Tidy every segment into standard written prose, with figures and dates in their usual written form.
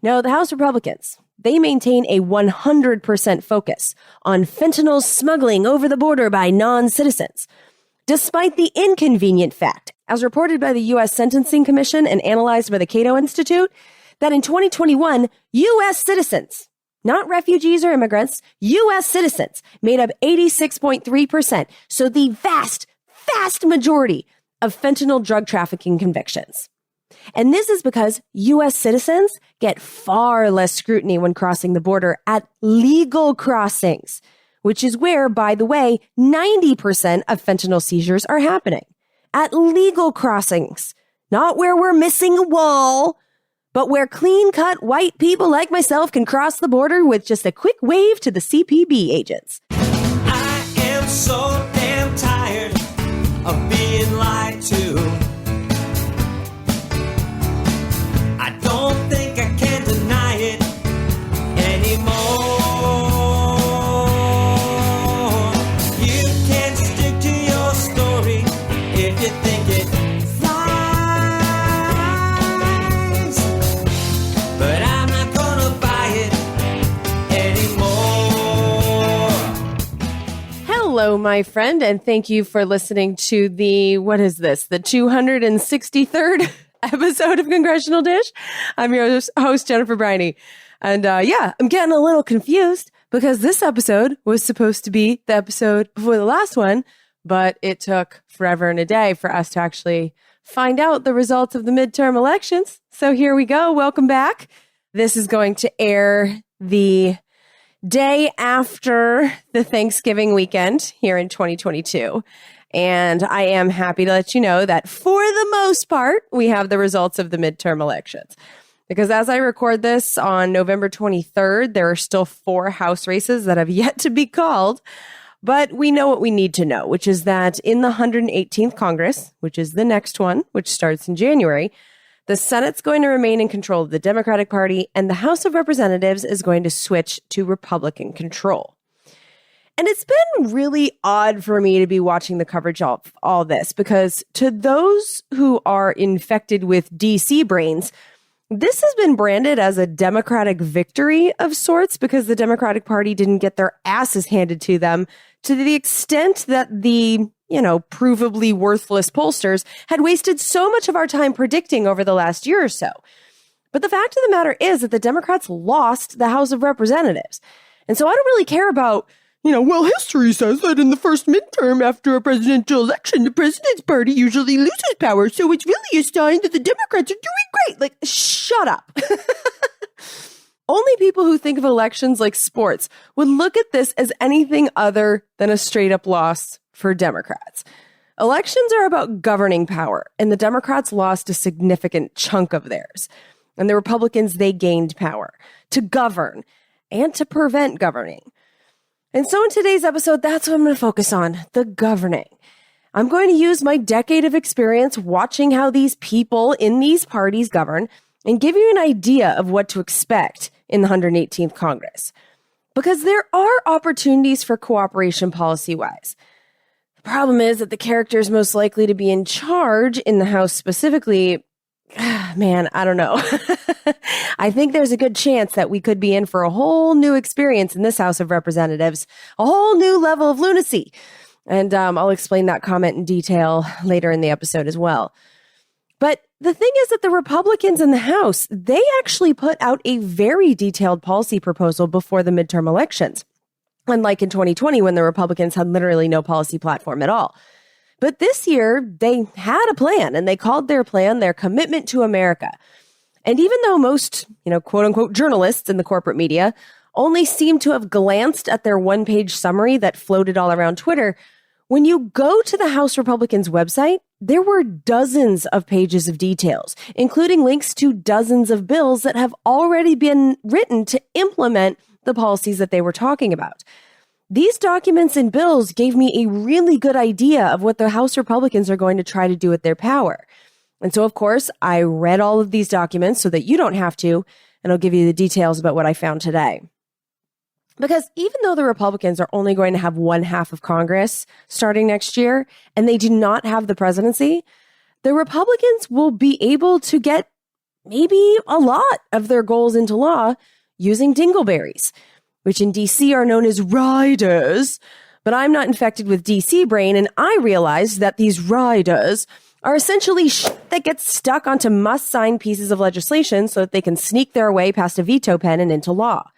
No, the House Republicans, they maintain a 100% focus on fentanyl smuggling over the border by non-citizens, despite the inconvenient fact, as reported by the U.S. Sentencing Commission and analyzed by the Cato Institute, that in 2021, U.S. citizens, not refugees or immigrants, U.S. citizens made up 86.3%. So the vast majority of fentanyl drug trafficking convictions. And this is because U.S. citizens get far less scrutiny when crossing the border at legal crossings, which is where, by the way, 90% of fentanyl seizures are happening. At legal crossings, not where we're missing a wall, but where clean-cut white people like myself can cross the border with just a quick wave to the CPB agents. I am so damn tired of being lied to. I don't think I can deny it anymore. You can stick to your story if you think it flies, but I'm not gonna buy it anymore. Hello, my friend, and thank you for listening to the 263rd episode of Congressional Dish. I'm your host, Jennifer Briney. And I'm getting a little confused because this episode was supposed to be the episode before the last one, but it took forever and a day for us to actually find out the results of the midterm elections. So here we go. Welcome back. This is going to air the day after the Thanksgiving weekend here in 2022. And I am happy to let you know that for the most part, we have the results of the midterm elections. Because as I record this on November 23rd, there are still 4 House races that have yet to be called. But we know what we need to know, which is that in the 118th Congress, which is the next one, which starts in January, the Senate's going to remain in control of the Democratic Party, and the House of Representatives is going to switch to Republican control. And it's been really odd for me to be watching the coverage of all this, because to those who are infected with DC brains, this has been branded as a Democratic victory of sorts because the Democratic Party didn't get their asses handed to them to the extent that the, provably worthless pollsters had wasted so much of our time predicting over the last year or so. But the fact of the matter is that the Democrats lost the House of Representatives. And so I don't really care about, history says that in the first midterm after a presidential election, the president's party usually loses power. So it's really a sign that the Democrats are doing great. Like, shut up. Only people who think of elections like sports would look at this as anything other than a straight up loss for Democrats. Elections are about governing power, and the Democrats lost a significant chunk of theirs. And the Republicans, they gained power to govern and to prevent governing. And so in today's episode, that's what I'm going to focus on, the governing. I'm going to use my decade of experience watching how these people in these parties govern and give you an idea of what to expect in the 118th Congress. Because there are opportunities for cooperation policy-wise. The problem is that the characters most likely to be in charge in the House specifically, man, I don't know. I think there's a good chance that we could be in for a whole new experience in this House of Representatives, a whole new level of lunacy. And I'll explain that comment in detail later in the episode as well. But the thing is that the Republicans in the House, they actually put out a very detailed policy proposal before the midterm elections, unlike in 2020 when the Republicans had literally no policy platform at all. But this year, they had a plan, and they called their plan their commitment to America. And even though most, quote unquote, journalists in the corporate media only seem to have glanced at their one-page summary that floated all around Twitter, when you go to the House Republicans' website, there were dozens of pages of details, including links to dozens of bills that have already been written to implement the policies that they were talking about. These documents and bills gave me a really good idea of what the House Republicans are going to try to do with their power. And so, of course, I read all of these documents so that you don't have to, and I'll give you the details about what I found today. Because even though the Republicans are only going to have one half of Congress starting next year, and they do not have the presidency, the Republicans will be able to get maybe a lot of their goals into law using dingleberries, which in DC are known as riders. But I'm not infected with DC brain, and I realized that these riders are essentially shit that gets stuck onto must-sign pieces of legislation so that they can sneak their way past a veto pen and into law.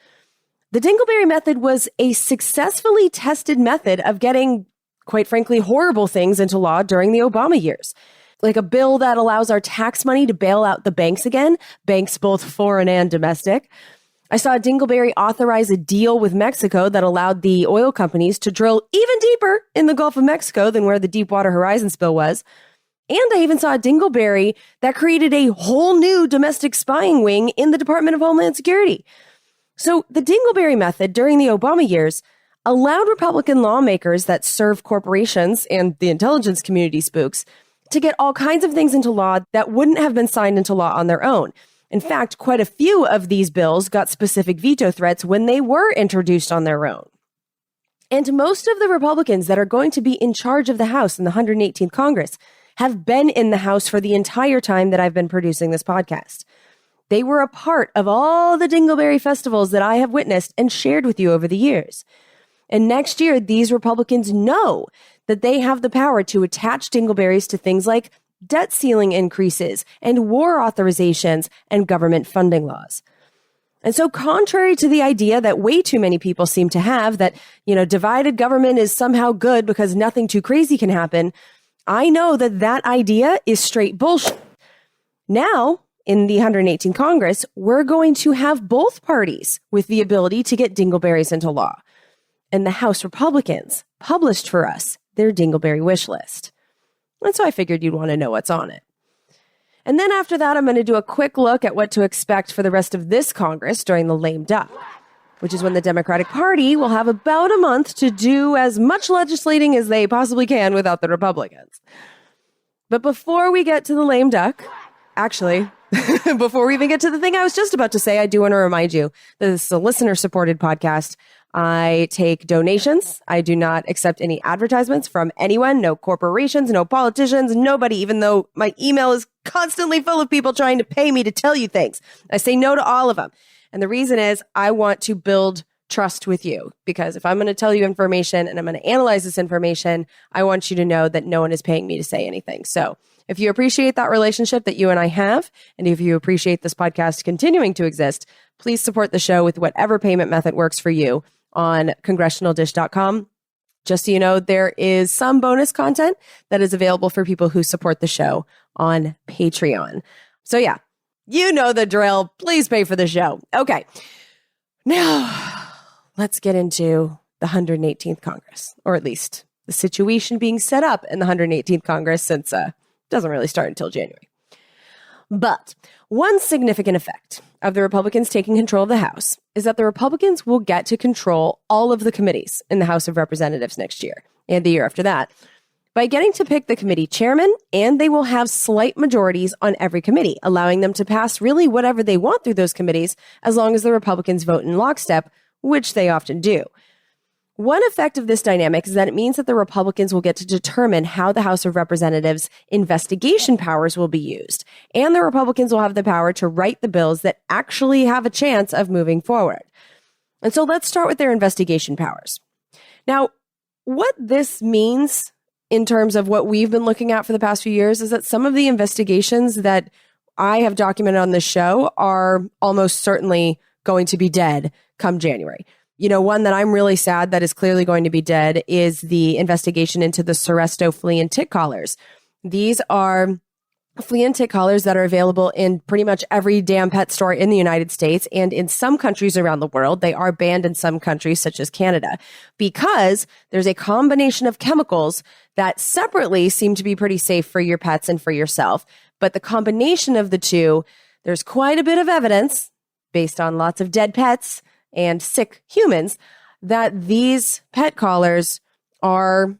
The dingleberry method was a successfully tested method of getting, quite frankly, horrible things into law during the Obama years. Like a bill that allows our tax money to bail out the banks again, banks both foreign and domestic. I saw Dingleberry authorize a deal with Mexico that allowed the oil companies to drill even deeper in the Gulf of Mexico than where the Deepwater Horizon spill was. And I even saw a Dingleberry that created a whole new domestic spying wing in the Department of Homeland Security. So the Dingleberry method during the Obama years allowed Republican lawmakers that serve corporations and the intelligence community spooks to get all kinds of things into law that wouldn't have been signed into law on their own. In fact, quite a few of these bills got specific veto threats when they were introduced on their own. And most of the Republicans that are going to be in charge of the House in the 118th Congress have been in the House for the entire time that I've been producing this podcast. They were a part of all the Dingleberry festivals that I have witnessed and shared with you over the years. And next year, these Republicans know that they have the power to attach dingleberries to things like debt ceiling increases and war authorizations and government funding laws. And so contrary to the idea that way too many people seem to have that, divided government is somehow good because nothing too crazy can happen, I know that that idea is straight bullshit. Now, in the 118th Congress, we're going to have both parties with the ability to get dingleberries into law. And the House Republicans published for us their dingleberry wish list. And so I figured you'd want to know what's on it. And then after that, I'm going to do a quick look at what to expect for the rest of this Congress during the lame duck, which is when the Democratic Party will have about a month to do as much legislating as they possibly can without the Republicans. But before we get to the lame duck, actually, before we even get to the thing I was just about to say, I do want to remind you that this is a listener-supported podcast. I take donations. I do not accept any advertisements from anyone, no corporations, no politicians, nobody, even though my email is constantly full of people trying to pay me to tell you things. I say no to all of them. And the reason is I want to build trust with you, because if I'm going to tell you information and I'm going to analyze this information, I want you to know that no one is paying me to say anything. So if you appreciate that relationship that you and I have, and if you appreciate this podcast continuing to exist, please support the show with whatever payment method works for you on congressionaldish.com. Just so you know, there is some bonus content that is available for people who support the show on Patreon. So yeah, you know the drill. Please pay for the show. Okay. Now, let's get into the 118th Congress, or at least the situation being set up in the 118th Congress, since it doesn't really start until January. But one significant effect of the Republicans taking control of the House is that the Republicans will get to control all of the committees in the House of Representatives next year and the year after that by getting to pick the committee chairman, and they will have slight majorities on every committee, allowing them to pass really whatever they want through those committees as long as the Republicans vote in lockstep, which they often do. One effect of this dynamic is that it means that the Republicans will get to determine how the House of Representatives' investigation powers will be used, and the Republicans will have the power to write the bills that actually have a chance of moving forward. And so let's start with their investigation powers. Now, what this means in terms of what we've been looking at for the past few years is that some of the investigations that I have documented on this show are almost certainly going to be dead come January. One that I'm really sad that is clearly going to be dead is the investigation into the Seresto flea and tick collars. These are flea and tick collars that are available in pretty much every damn pet store in the United States, and in some countries around the world. They are banned in some countries, such as Canada, because there's a combination of chemicals that separately seem to be pretty safe for your pets and for yourself. But the combination of the two, there's quite a bit of evidence based on lots of dead pets and sick humans that these pet collars are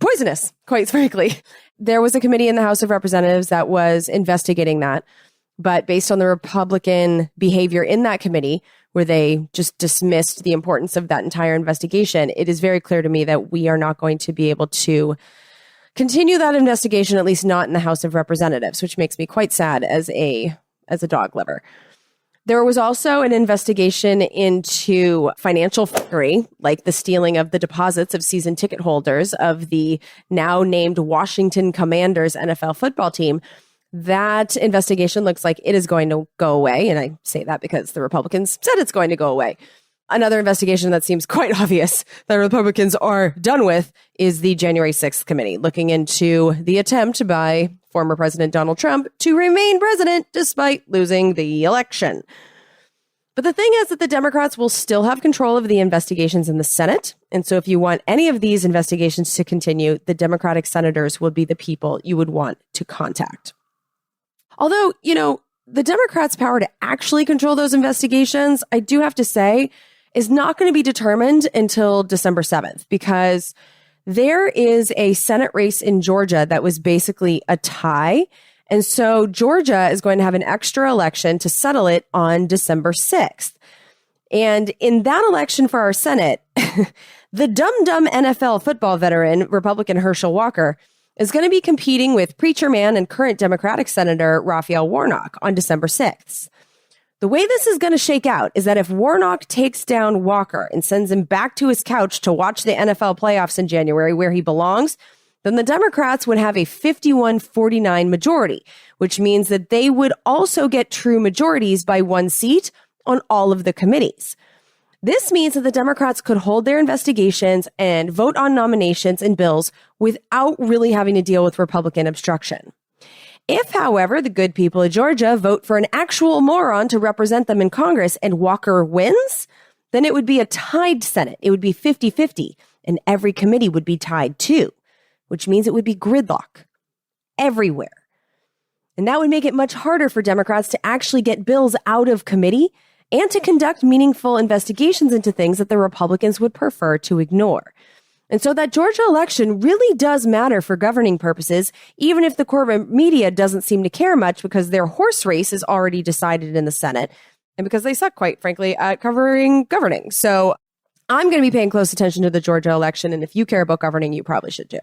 poisonous, quite frankly. There was a committee in the House of Representatives that was investigating that, but based on the Republican behavior in that committee, where they just dismissed the importance of that entire investigation, it is very clear to me that we are not going to be able to continue that investigation, at least not in the House of Representatives, which makes me quite sad as a as a dog liver. There was also an investigation into financial fuckery, like the stealing of the deposits of season ticket holders of the now named Washington Commanders NFL football team. That investigation looks like it is going to go away. And I say that because the Republicans said it's going to go away. Another investigation that seems quite obvious that Republicans are done with is the January 6th committee, looking into the attempt by former President Donald Trump to remain president despite losing the election. But the thing is that the Democrats will still have control of the investigations in the Senate. And so if you want any of these investigations to continue, the Democratic senators will be the people you would want to contact. Although, the Democrats' power to actually control those investigations, I do have to say, is not going to be determined until December 7th, because there is a Senate race in Georgia that was basically a tie. And so Georgia is going to have an extra election to settle it on December 6th. And in that election for our Senate, the dumb NFL football veteran, Republican Herschel Walker, is going to be competing with preacher man and current Democratic Senator Raphael Warnock on December 6th. The way this is going to shake out is that if Warnock takes down Walker and sends him back to his couch to watch the NFL playoffs in January where he belongs, then the Democrats would have a 51-49 majority, which means that they would also get true majorities by one seat on all of the committees. This means that the Democrats could hold their investigations and vote on nominations and bills without really having to deal with Republican obstruction. If, however, the good people of Georgia vote for an actual moron to represent them in Congress and Walker wins, then it would be a tied Senate. It would be 50-50, and every committee would be tied too, which means it would be gridlock everywhere. And that would make it much harder for Democrats to actually get bills out of committee and to conduct meaningful investigations into things that the Republicans would prefer to ignore. And so that Georgia election really does matter for governing purposes, even if the corporate media doesn't seem to care much because their horse race is already decided in the Senate and because they suck, quite frankly, at covering governing. So I'm going to be paying close attention to the Georgia election. And if you care about governing, you probably should too.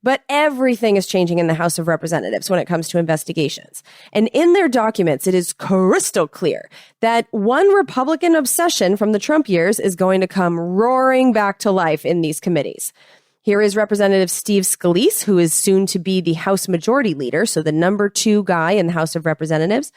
But everything is changing in the House of Representatives when it comes to investigations. And in their documents, it is crystal clear that one Republican obsession from the Trump years is going to come roaring back to life in these committees. Here is Representative Steve Scalise, who is soon to be the House Majority Leader, so the number 2 guy in the House of Representatives.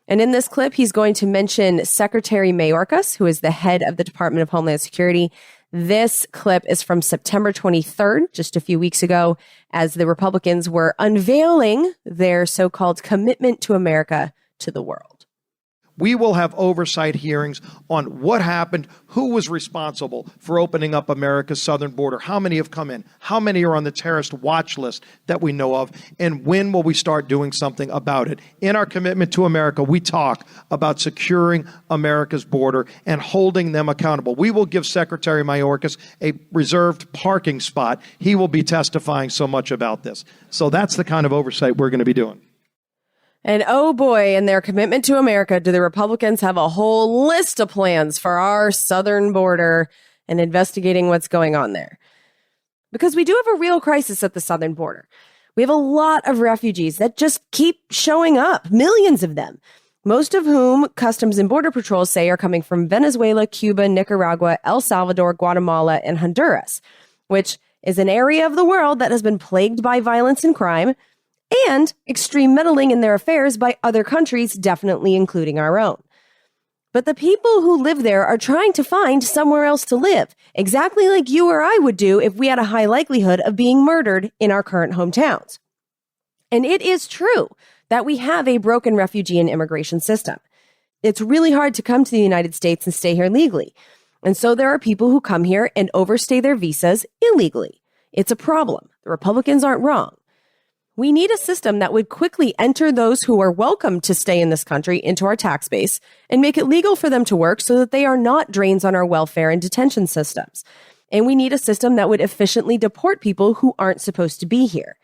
And in this clip, he's going to mention Secretary Mayorkas, who is the head of the Department of Homeland Security. This clip is from September 23rd, just a few weeks ago, as the Republicans were unveiling their so-called commitment to America to the world. We will have oversight hearings on what happened, who was responsible for opening up America's southern border, how many have come in, how many are on the terrorist watch list that we know of, and when will we start doing something about it. In our commitment to America, we talk about securing America's border and holding them accountable. We will give Secretary Mayorkas a reserved parking spot. He will be testifying so much about this. So that's the kind of oversight we're going to be doing. And oh boy, in their commitment to America, do the Republicans have a whole list of plans for our southern border and investigating what's going on there. Because we do have a real crisis at the southern border. We have a lot of refugees that just keep showing up, millions of them, most of whom Customs and Border Patrol say are coming from Venezuela, Cuba, Nicaragua, El Salvador, Guatemala, and Honduras, which is an area of the world that has been plagued by violence and crime, and extreme meddling in their affairs by other countries, definitely including our own. But the people who live there are trying to find somewhere else to live, exactly like you or I would do if we had a high likelihood of being murdered in our current hometowns. And it is true that we have a broken refugee and immigration system. It's really hard to come to the United States and stay here legally. And so there are people who come here and overstay their visas illegally. It's a problem. The Republicans aren't wrong. We need a system that would quickly enter those who are welcome to stay in this country into our tax base and make it legal for them to work so that they are not drains on our welfare and detention systems. And we need a system that would efficiently deport people who aren't supposed to be here.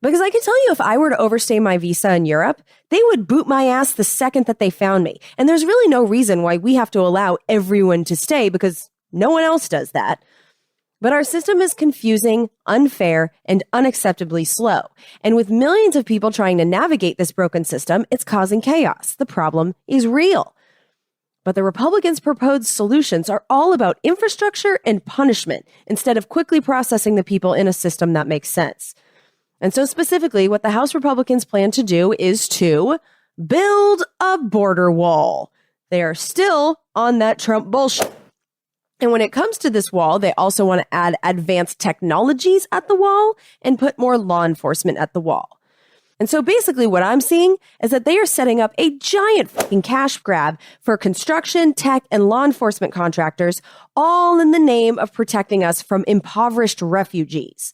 Because I can tell you, if I were to overstay my visa in Europe, they would boot my ass the second that they found me. And there's really no reason why we have to allow everyone to stay because no one else does that. But our system is confusing, unfair, and unacceptably slow. And with millions of people trying to navigate this broken system, it's causing chaos. The problem is real. But the Republicans' proposed solutions are all about infrastructure and punishment instead of quickly processing the people in a system that makes sense. And so specifically, what the House Republicans plan to do is to build a border wall. They are still on that Trump bullshit. And when it comes to this wall, they also want to add advanced technologies at the wall and put more law enforcement at the wall. And so basically what I'm seeing is that they are setting up a giant fucking cash grab for construction, tech, and law enforcement contractors, all in the name of protecting us from impoverished refugees.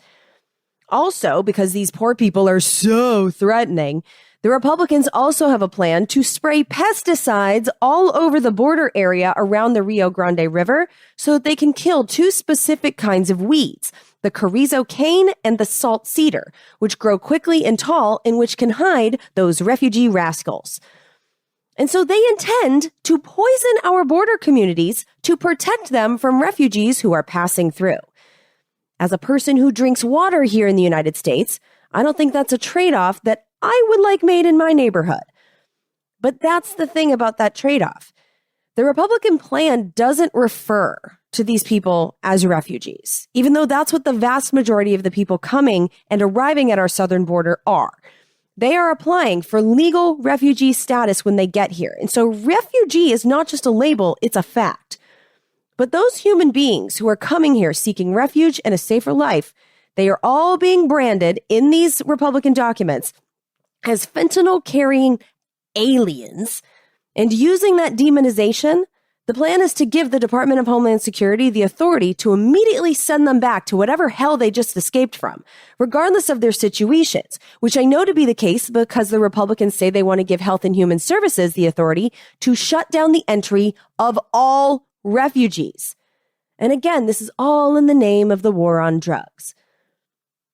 Also, because these poor people are so threatening, the Republicans also have a plan to spray pesticides all over the border area around the Rio Grande River so that they can kill two specific kinds of weeds, the carrizo cane and the salt cedar, which grow quickly and tall and which can hide those refugee rascals. And so they intend to poison our border communities to protect them from refugees who are passing through. As a person who drinks water here in the United States, I don't think that's a trade-off that I would like made in my neighborhood. But that's the thing about that trade-off. The Republican plan doesn't refer to these people as refugees, even though that's what the vast majority of the people coming and arriving at our southern border are. They are applying for legal refugee status when they get here. And so refugee is not just a label, it's a fact. But those human beings who are coming here seeking refuge and a safer life, they are all being branded in these Republican documents as fentanyl-carrying aliens. And using that demonization, the plan is to give the Department of Homeland Security the authority to immediately send them back to whatever hell they just escaped from, regardless of their situations, which I know to be the case because the Republicans say they want to give Health and Human Services the authority to shut down the entry of all refugees. And again, this is all in the name of the war on drugs.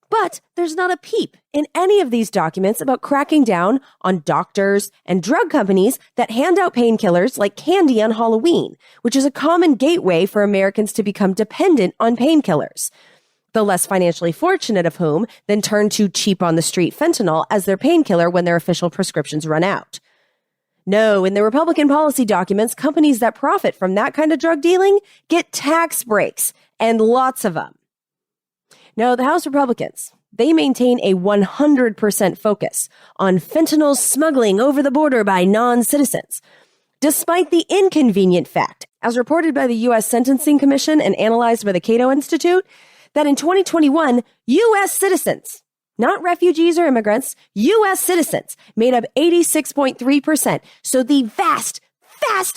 But there's not a peep in any of these documents about cracking down on doctors and drug companies that hand out painkillers like candy on Halloween, which is a common gateway for Americans to become dependent on painkillers. The less financially fortunate of whom then turn to cheap on the street fentanyl as their painkiller when their official prescriptions run out. No, in the Republican policy documents, companies that profit from that kind of drug dealing get tax breaks, and lots of them. No, the House Republicans, they maintain a 100% focus on fentanyl smuggling over the border by non-citizens, despite the inconvenient fact, as reported by the U.S. Sentencing Commission and analyzed by the Cato Institute, that in 2021, U.S. citizens, not refugees or immigrants, U.S. citizens made up 86.3%, so the vast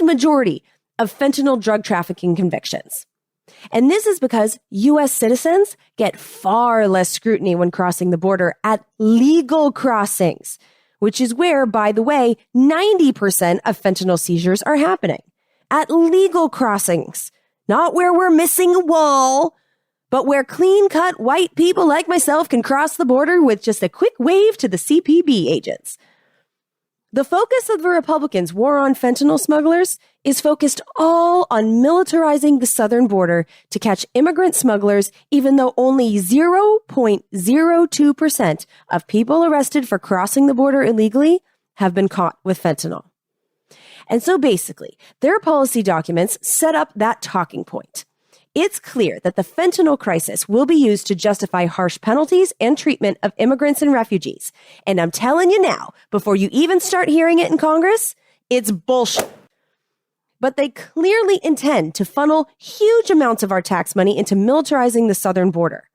majority of fentanyl drug trafficking convictions. And this is because U.S. citizens get far less scrutiny when crossing the border at legal crossings, which is where, by the way, 90% of fentanyl seizures are happening. At legal crossings, not where we're missing a wall, but where clean-cut white people like myself can cross the border with just a quick wave to the CPB agents. The focus of the Republicans' war on fentanyl smugglers is focused all on militarizing the southern border to catch immigrant smugglers, even though only 0.02% of people arrested for crossing the border illegally have been caught with fentanyl. And so basically, their policy documents set up that talking point. It's clear that the fentanyl crisis will be used to justify harsh penalties and treatment of immigrants and refugees. And I'm telling you now, before you even start hearing it in Congress, it's bullshit. But they clearly intend to funnel huge amounts of our tax money into militarizing the southern border.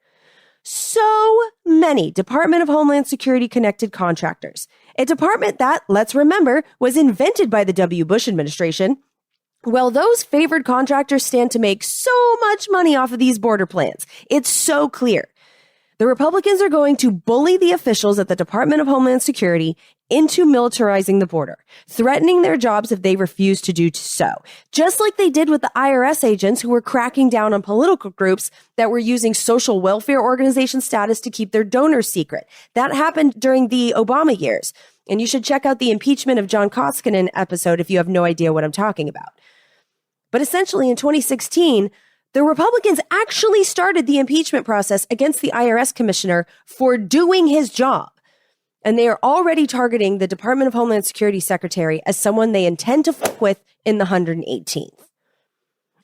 So many Department of Homeland Security connected contractors, a department that, let's remember, was invented by the W. Bush administration. Well, those favored contractors stand to make so much money off of these border plans. It's so clear. The Republicans are going to bully the officials at the Department of Homeland Security into militarizing the border, threatening their jobs if they refuse to do so, just like they did with the IRS agents who were cracking down on political groups that were using social welfare organization status to keep their donors secret. That happened during the Obama years. And you should check out the impeachment of John Koskinen episode if you have no idea what I'm talking about. But essentially in 2016, The Republicans actually started the impeachment process against the IRS commissioner for doing his job. And they are already targeting the Department of Homeland Security secretary as someone they intend to fuck with in the 118th.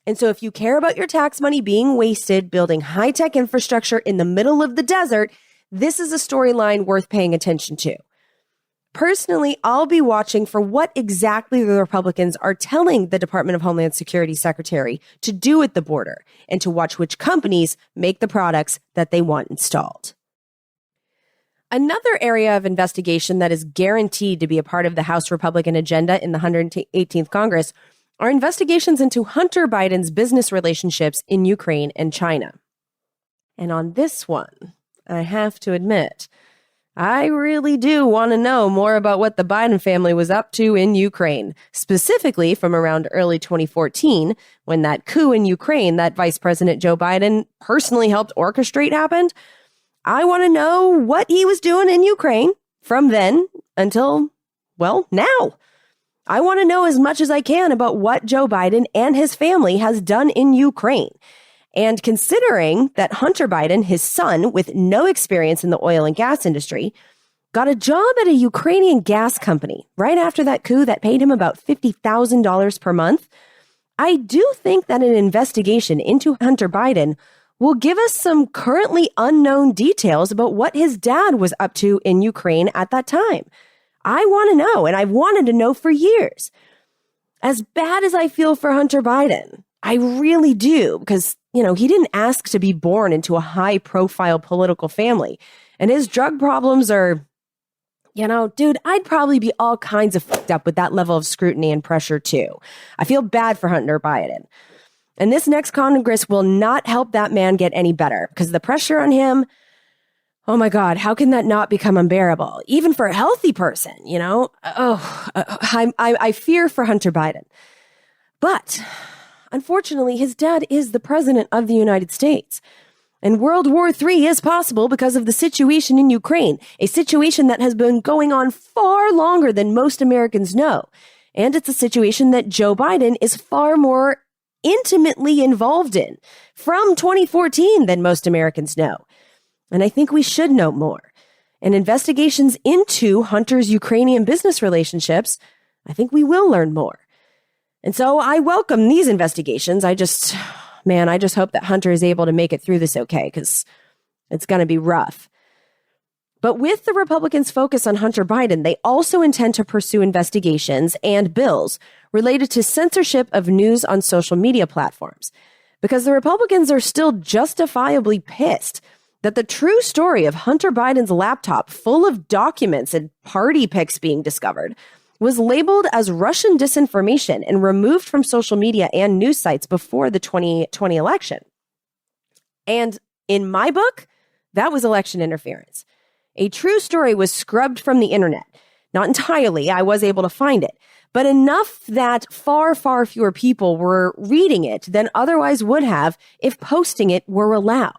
And so if you care about your tax money being wasted building high-tech infrastructure in the middle of the desert, this is a storyline worth paying attention to. Personally, I'll be watching for what exactly the Republicans are telling the Department of Homeland Security secretary to do at the border and to watch which companies make the products that they want installed. Another area of investigation that is guaranteed to be a part of the House Republican agenda in the 118th Congress are investigations into Hunter Biden's business relationships in Ukraine and China. And on this one, I have to admit, I really do want to know more about what the Biden family was up to in Ukraine, specifically from around early 2014, when that coup in Ukraine that Vice President Joe Biden personally helped orchestrate happened. I want to know what he was doing in Ukraine from then until, well, now. I want to know as much as I can about what Joe Biden and his family has done in Ukraine. And considering that Hunter Biden, his son, with no experience in the oil and gas industry, got a job at a Ukrainian gas company right after that coup that paid him about $50,000 per month, I do think that an investigation into Hunter Biden will give us some currently unknown details about what his dad was up to in Ukraine at that time. I want to know, and I've wanted to know for years. As bad as I feel for Hunter Biden, I really do, because, he didn't ask to be born into a high-profile political family. And his drug problems are, dude, I'd probably be all kinds of fucked up with that level of scrutiny and pressure, too. I feel bad for Hunter Biden. And this next Congress will not help that man get any better, because the pressure on him, oh my God, how can that not become unbearable? Even for a healthy person, I fear for Hunter Biden. But unfortunately, his dad is the president of the United States. And World War III is possible because of the situation in Ukraine, a situation that has been going on far longer than most Americans know. And it's a situation that Joe Biden is far more intimately involved in from 2014 than most Americans know. And I think we should know more. And investigations into Hunter's Ukrainian business relationships, I think we will learn more. And so I welcome these investigations. I just hope that Hunter is able to make it through this okay, because it's going to be rough. But with the Republicans' focus on Hunter Biden, they also intend to pursue investigations and bills related to censorship of news on social media platforms, because the Republicans are still justifiably pissed that the true story of Hunter Biden's laptop full of documents and party pics being discovered was labeled as Russian disinformation and removed from social media and news sites before the 2020 election. And in my book, that was election interference. A true story was scrubbed from the internet. Not entirely, I was able to find it, but enough that far, far fewer people were reading it than otherwise would have if posting it were allowed.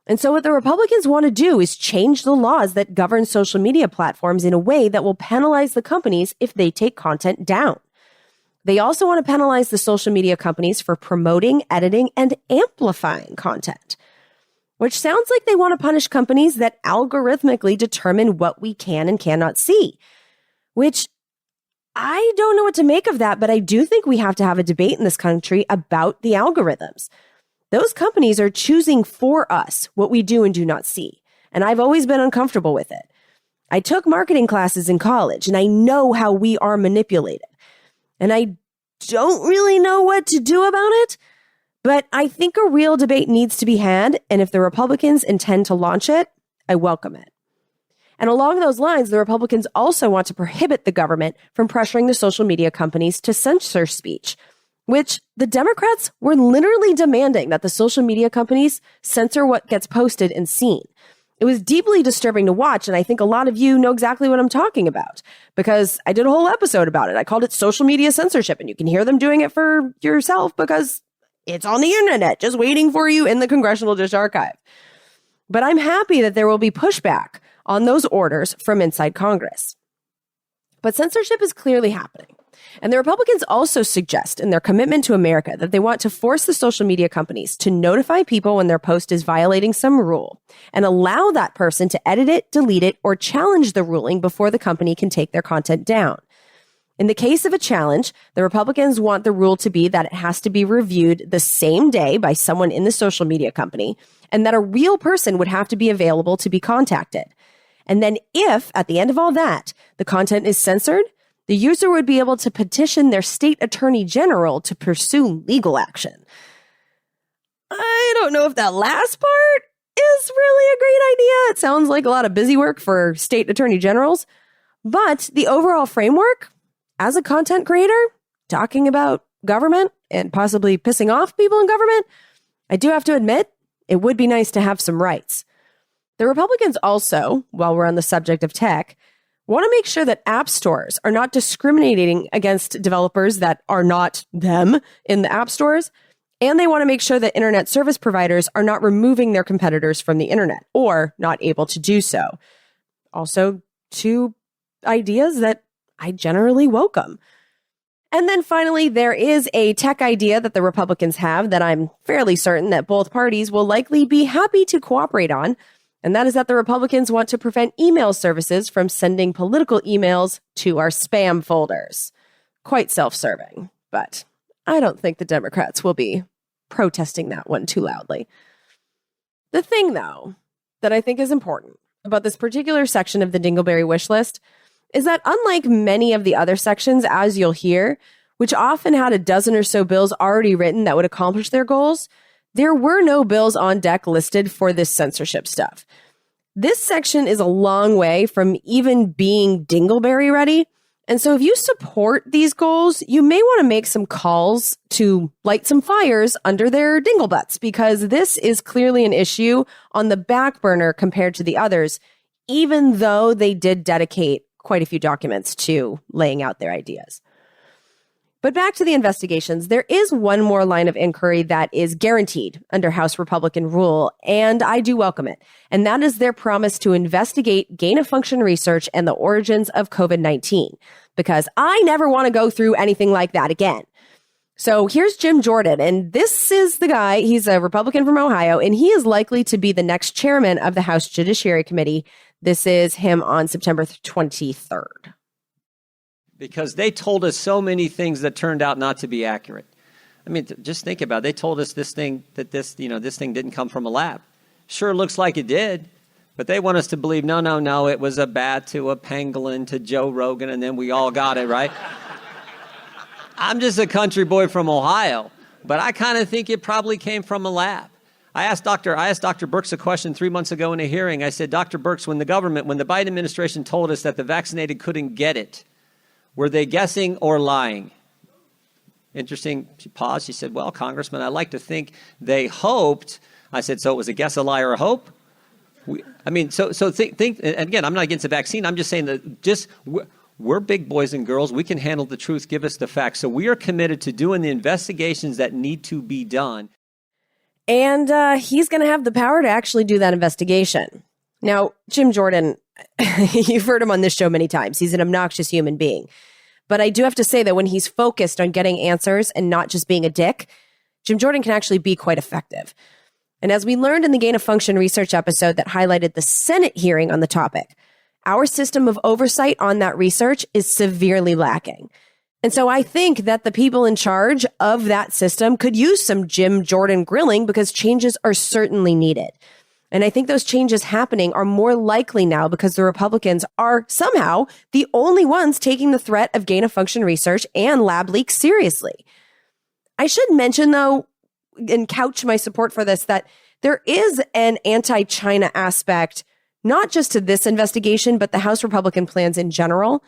And so what the Republicans want to do is change the laws that govern social media platforms in a way that will penalize the companies if they take content down. They also want to penalize the social media companies for promoting, editing, and amplifying content, which sounds like they want to punish companies that algorithmically determine what we can and cannot see, which I don't know what to make of that, but I do think we have to have a debate in this country about the algorithms. Those companies are choosing for us what we do and do not see. And I've always been uncomfortable with it. I took marketing classes in college, and I know how we are manipulated. And I don't really know what to do about it, but I think a real debate needs to be had. And if the Republicans intend to launch it, I welcome it. And along those lines, the Republicans also want to prohibit the government from pressuring the social media companies to censor speech, which the Democrats were literally demanding that the social media companies censor what gets posted and seen. It was deeply disturbing to watch, and I think a lot of you know exactly what I'm talking about, because I did a whole episode about it. I called it social media censorship, and you can hear them doing it for yourself because it's on the internet, just waiting for you in the Congressional Dish Archive. But I'm happy that there will be pushback on those orders from inside Congress. But censorship is clearly happening. And the Republicans also suggest in their commitment to America that they want to force the social media companies to notify people when their post is violating some rule and allow that person to edit it, delete it, or challenge the ruling before the company can take their content down. In the case of a challenge, the Republicans want the rule to be that it has to be reviewed the same day by someone in the social media company and that a real person would have to be available to be contacted. And then if, at the end of all that, the content is censored, the user would be able to petition their state attorney general to pursue legal action. I don't know if that last part is really a great idea. It sounds like a lot of busy work for state attorney generals. But the overall framework, as a content creator, talking about government and possibly pissing off people in government, I do have to admit, it would be nice to have some rights. The Republicans also, while we're on the subject of tech, want to make sure that app stores are not discriminating against developers that are not them in the app stores. And they want to make sure that internet service providers are not removing their competitors from the internet or not able to do so. Also, two ideas that I generally welcome. And then finally, there is a tech idea that the Republicans have that I'm fairly certain that both parties will likely be happy to cooperate on. And that is that the Republicans want to prevent email services from sending political emails to our spam folders. Quite self-serving, but I don't think the Democrats will be protesting that one too loudly. The thing, though, that I think is important about this particular section of the Dingleberry wish list is that unlike many of the other sections, as you'll hear, which often had a dozen or so bills already written that would accomplish their goals, there were no bills on deck listed for this censorship stuff. This section is a long way from even being Dingleberry ready. And so if you support these goals, you may want to make some calls to light some fires under their dinglebutts, because this is clearly an issue on the back burner compared to the others, even though they did dedicate quite a few documents to laying out their ideas. But back to the investigations, there is one more line of inquiry that is guaranteed under House Republican rule, and I do welcome it. And that is their promise to investigate gain-of-function research and the origins of COVID-19, because I never want to go through anything like that again. So here's Jim Jordan, and this is the guy, he's a Republican from Ohio, and he is likely to be the next chairman of the House Judiciary Committee. This is him on September 23rd. Because they told us so many things that turned out not to be accurate. I mean, just think about it. They told us this thing didn't come from a lab. Sure looks like it did, but they want us to believe, no, it was a bat to a pangolin to Joe Rogan, and then we all got it, right? I'm just a country boy from Ohio, but I kind of think it probably came from a lab. I asked Dr. Birx a question 3 months ago in a hearing. I said, Dr. Birx, when the Biden administration told us that the vaccinated couldn't get it, were they guessing or lying? Interesting. She paused. She said, well, Congressman, I like to think they hoped. I said, so it was a guess, a lie, or a hope? So think, and again, I'm not against the vaccine. I'm just saying that we're big boys and girls. We can handle the truth. Give us the facts. So we are committed to doing the investigations that need to be done. And he's going to have the power to actually do that investigation. Now, Jim Jordan, you've heard him on this show many times. He's an obnoxious human being. But I do have to say that when he's focused on getting answers and not just being a dick, Jim Jordan can actually be quite effective. And as we learned in the gain of function research episode that highlighted the Senate hearing on the topic, our system of oversight on that research is severely lacking. And so I think that the people in charge of that system could use some Jim Jordan grilling, because changes are certainly needed. And I think those changes happening are more likely now because the Republicans are somehow the only ones taking the threat of gain-of-function research and lab leaks seriously. I should mention, though, and couch my support for this, that there is an anti-China aspect, not just to this investigation, but the House Republican plans in general.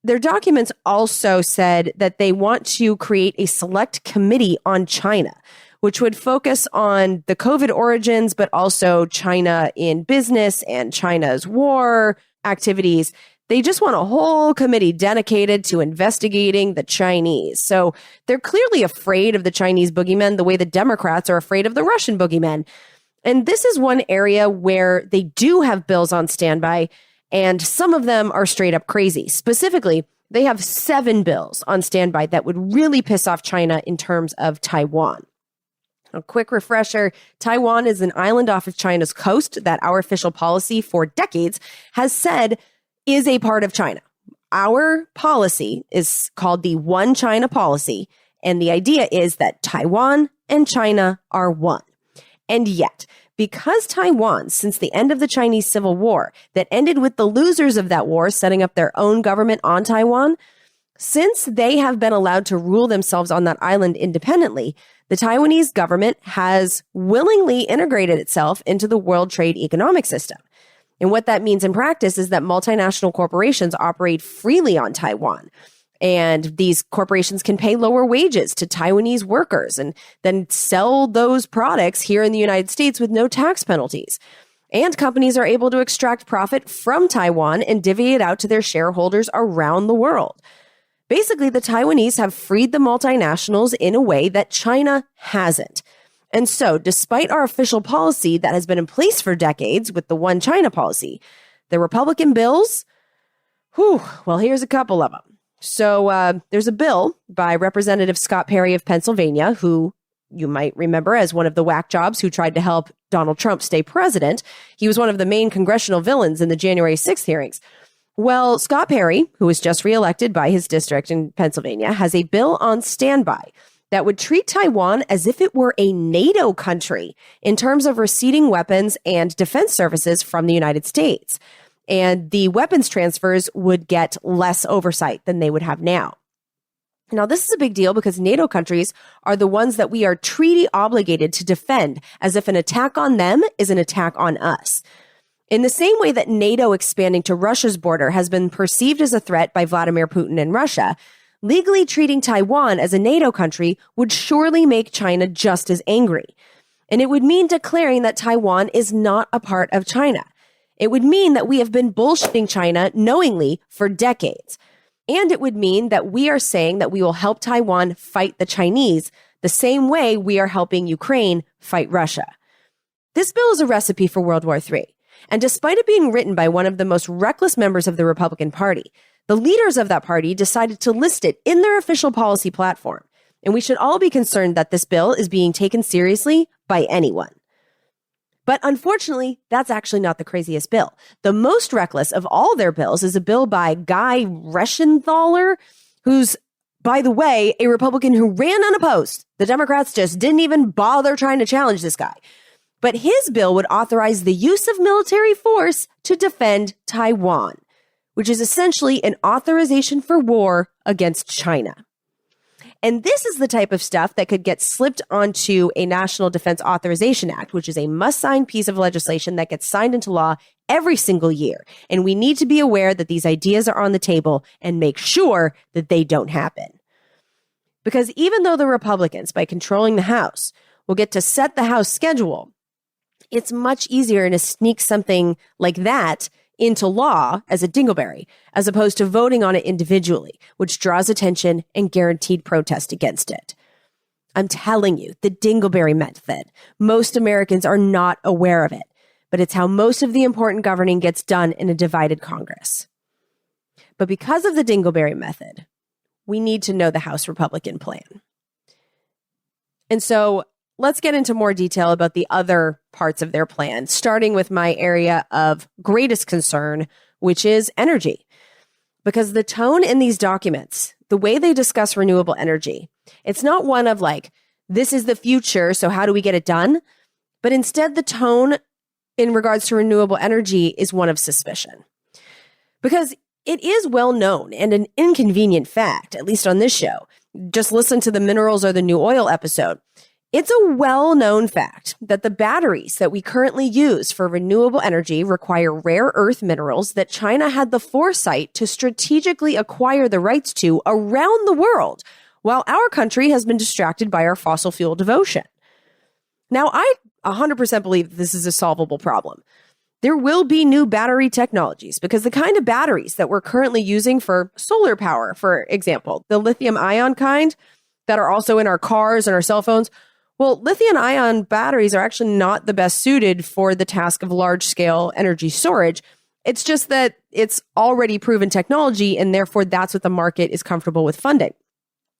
Their documents also said that they want to create a select committee on China, which would focus on the COVID origins, but also China in business and China's war activities. They just want a whole committee dedicated to investigating the Chinese. So they're clearly afraid of the Chinese boogeymen the way the Democrats are afraid of the Russian boogeymen. And this is one area where they do have bills on standby, and some of them are straight up crazy. Specifically, They have 7 bills on standby that would really piss off China in terms of Taiwan. A quick refresher, Taiwan is an island off of China's coast that our official policy for decades has said is a part of China. Our policy is called the One China policy, and the idea is that Taiwan and China are one. And yet, because Taiwan, since the end of the Chinese Civil War, that ended with the losers of that war setting up their own government on Taiwan, since they have been allowed to rule themselves on that island independently, the Taiwanese government has willingly integrated itself into the World Trade Economic System. And what that means in practice is that multinational corporations operate freely on Taiwan. And these corporations can pay lower wages to Taiwanese workers and then sell those products here in the United States with no tax penalties. And companies are able to extract profit from Taiwan and divvy it out to their shareholders around the world. Basically, the Taiwanese have freed the multinationals in a way that China hasn't. And so, despite our official policy that has been in place for decades with the One China policy, the Republican bills, well, here's a couple of them. So there's a bill by Representative Scott Perry of Pennsylvania, who you might remember as one of the whack jobs who tried to help Donald Trump stay president. He was one of the main congressional villains in the January 6th hearings. Well, Scott Perry, who was just reelected by his district in Pennsylvania, has a bill on standby that would treat Taiwan as if it were a NATO country in terms of receiving weapons and defense services from the United States. And the weapons transfers would get less oversight than they would have now. Now, this is a big deal because NATO countries are the ones that we are treaty obligated to defend, as if an attack on them is an attack on us. In the same way that NATO expanding to Russia's border has been perceived as a threat by Vladimir Putin and Russia, legally treating Taiwan as a NATO country would surely make China just as angry. And it would mean declaring that Taiwan is not a part of China. It would mean that we have been bullshitting China knowingly for decades. And it would mean that we are saying that we will help Taiwan fight the Chinese the same way we are helping Ukraine fight Russia. This bill is a recipe for World War III. And despite it being written by one of the most reckless members of the Republican Party, the leaders of that party decided to list it in their official policy platform. And we should all be concerned that this bill is being taken seriously by anyone. But unfortunately, that's actually not the craziest bill. The most reckless of all their bills is a bill by Guy Reschenthaler, who's, by the way, a Republican who ran unopposed. The Democrats just didn't even bother trying to challenge this guy. But his bill would authorize the use of military force to defend Taiwan, which is essentially an authorization for war against China. And this is the type of stuff that could get slipped onto a National Defense Authorization Act, which is a must-sign piece of legislation that gets signed into law every single year. And we need to be aware that these ideas are on the table and make sure that they don't happen. Because even though the Republicans, by controlling the House, will get to set the House schedule, it's much easier to sneak something like that into law as a dingleberry, as opposed to voting on it individually, which draws attention and guaranteed protest against it. I'm telling you, the dingleberry method, most Americans are not aware of it, but it's how most of the important governing gets done in a divided Congress. But because of the dingleberry method, we need to know the House Republican plan. And so let's get into more detail about the other parts of their plan, starting with my area of greatest concern, which is energy. Because the tone in these documents, the way they discuss renewable energy, it's not one of like, this is the future, so how do we get it done? But instead, the tone in regards to renewable energy is one of suspicion. Because it is well known and an inconvenient fact, at least on this show. Just listen to the Minerals Are the New Oil episode. It's a well-known fact that the batteries that we currently use for renewable energy require rare earth minerals that China had the foresight to strategically acquire the rights to around the world, while our country has been distracted by our fossil fuel devotion. Now, I 100% believe this is a solvable problem. There will be new battery technologies because the kind of batteries that we're currently using for solar power, for example, the lithium-ion kind that are also in our cars and our cell phones, well, lithium-ion batteries are actually not the best suited for the task of large-scale energy storage, It's just that it's already proven technology, and therefore that's what the market is comfortable with funding.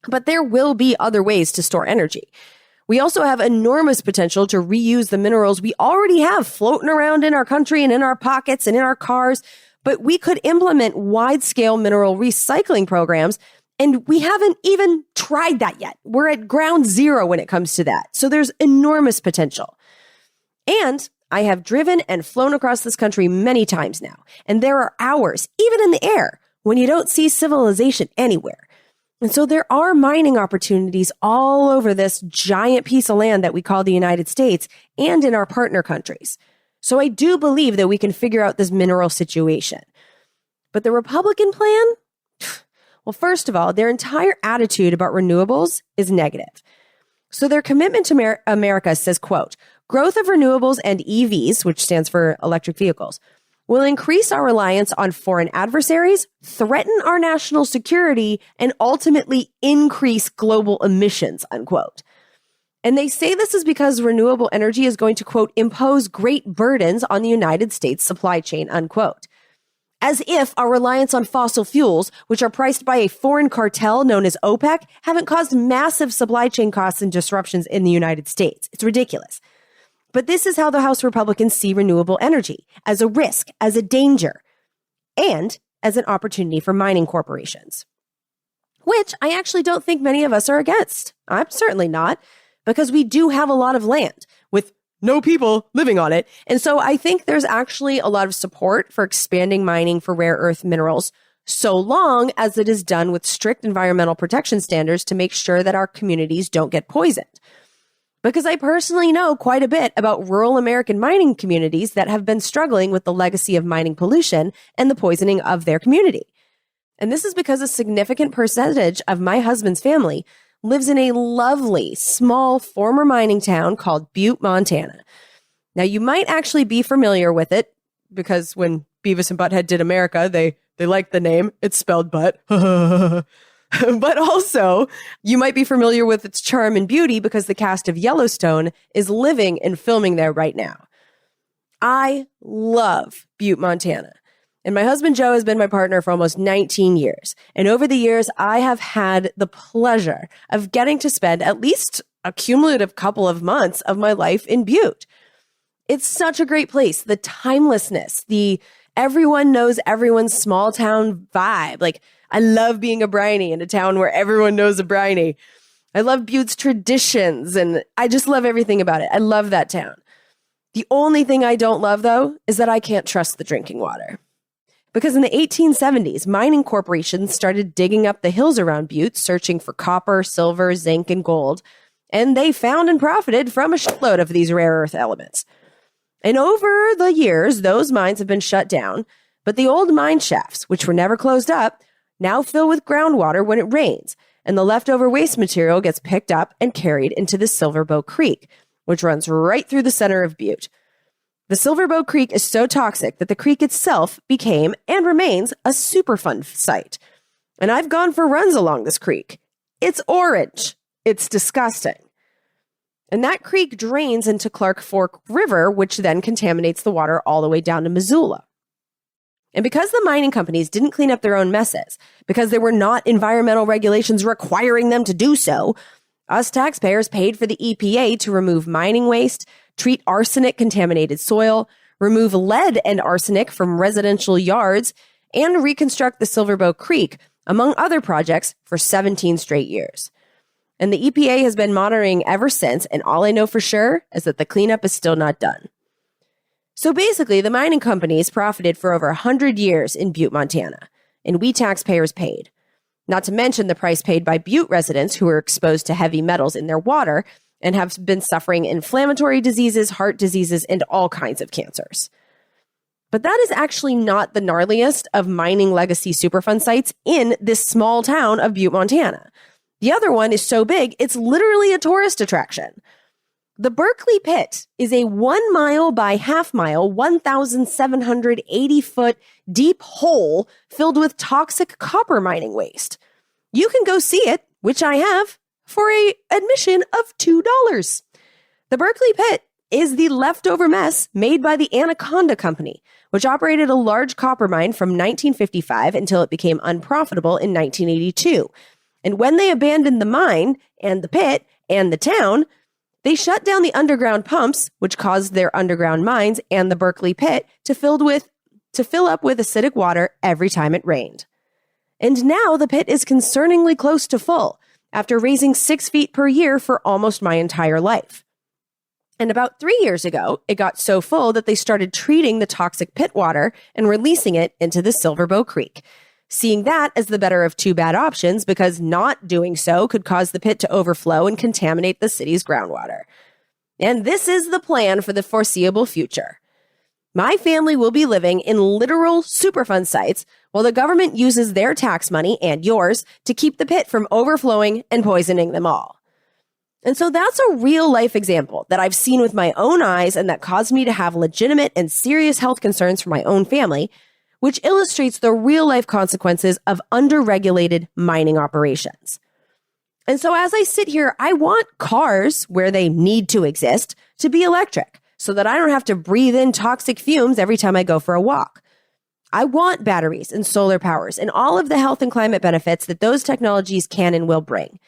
But there will be other ways to store energy. We also have enormous potential to reuse the minerals we already have floating around in our country and in our pockets and in our cars. But we could implement wide-scale mineral recycling programs, and we haven't even tried that yet. We're at ground zero when it comes to that. So there's enormous potential. And I have driven and flown across this country many times now, and there are hours, even in the air, when you don't see civilization anywhere. And so there are mining opportunities all over this giant piece of land that we call the United States and in our partner countries. So I do believe that we can figure out this mineral situation. But the Republican plan? Well, first of all, their entire attitude about renewables is negative. So their commitment to America says, quote, growth of renewables and EVs, which stands for electric vehicles, will increase our reliance on foreign adversaries, threaten our national security, and ultimately increase global emissions, unquote. And they say this is because renewable energy is going to, quote, impose great burdens on the United States supply chain, unquote. As if our reliance on fossil fuels, which are priced by a foreign cartel known as OPEC, haven't caused massive supply chain costs and disruptions in the United States. It's ridiculous. But this is how the House Republicans see renewable energy, as a risk, as a danger, and as an opportunity for mining corporations. Which I actually don't think many of us are against. I'm certainly not, because we do have a lot of land with no people living on it. And so I think there's actually a lot of support for expanding mining for rare earth minerals, so long as it is done with strict environmental protection standards to make sure that our communities don't get poisoned. Because I personally know quite a bit about rural American mining communities that have been struggling with the legacy of mining pollution and the poisoning of their community. And this is because a significant percentage of my husband's family lives in a lovely, small, former mining town called Butte, Montana. Now, you might actually be familiar with it, because when Beavis and Butthead did America, they liked the name. It's spelled butt. But also, you might be familiar with its charm and beauty because the cast of Yellowstone is living and filming there right now. I love Butte, Montana. And my husband, Joe, has been my partner for almost 19 years. And over the years, I have had the pleasure of getting to spend at least a cumulative couple of months of my life in Butte. It's such a great place. The timelessness, the everyone knows everyone's small town vibe. Like, I love being a Briney in a town where everyone knows a Briney. I love Butte's traditions, and I just love everything about it. I love that town. The only thing I don't love, though, is that I can't trust the drinking water. Because in the 1870s, mining corporations started digging up the hills around Butte, searching for copper, silver, zinc, and gold, and they found and profited from a shitload of these rare earth elements. And over the years, those mines have been shut down, but the old mine shafts, which were never closed up, now fill with groundwater when it rains, and the leftover waste material gets picked up and carried into the Silverbow Creek, which runs right through the center of Butte. The Silverbow Creek is so toxic that the creek itself became and remains a Superfund site. And I've gone for runs along this creek. It's orange. It's disgusting. And that creek drains into Clark Fork River, which then contaminates the water all the way down to Missoula. And because the mining companies didn't clean up their own messes, because there were not environmental regulations requiring them to do so, us taxpayers paid for the EPA to remove mining waste, treat arsenic-contaminated soil, remove lead and arsenic from residential yards, and reconstruct the Silverbow Creek, among other projects, for 17 straight years. And the EPA has been monitoring ever since, and all I know for sure is that the cleanup is still not done. So basically, the mining companies profited for over 100 years in Butte, Montana, and we taxpayers paid. Not to mention the price paid by Butte residents who were exposed to heavy metals in their water and have been suffering inflammatory diseases, heart diseases, and all kinds of cancers. But that is actually not the gnarliest of mining legacy Superfund sites in this small town of Butte, Montana. The other one is so big, it's literally a tourist attraction. The Berkeley Pit is a 1 mile by half mile, 1,780-foot deep hole filled with toxic copper mining waste. You can go see it, which I have, for an admission of $2. The Berkeley Pit is the leftover mess made by the Anaconda Company, which operated a large copper mine from 1955 until it became unprofitable in 1982. And when they abandoned the mine and the pit and the town, they shut down the underground pumps, which caused their underground mines and the Berkeley pit to fill up with acidic water every time it rained. And now the pit is concerningly close to full, after raising 6 feet per year for almost my entire life. And about 3 years ago, it got so full that they started treating the toxic pit water and releasing it into the Silverbow Creek, seeing that as the better of two bad options because not doing so could cause the pit to overflow and contaminate the city's groundwater. And this is the plan for the foreseeable future. My family will be living in literal Superfund sites while the government uses their tax money and yours to keep the pit from overflowing and poisoning them all. And so that's a real life example that I've seen with my own eyes and that caused me to have legitimate and serious health concerns for my own family, which illustrates the real life consequences of underregulated mining operations. And so as I sit here, I want cars where they need to exist to be electric so that I don't have to breathe in toxic fumes every time I go for a walk. I want batteries and solar powers and all of the health and climate benefits that those technologies can and will bring.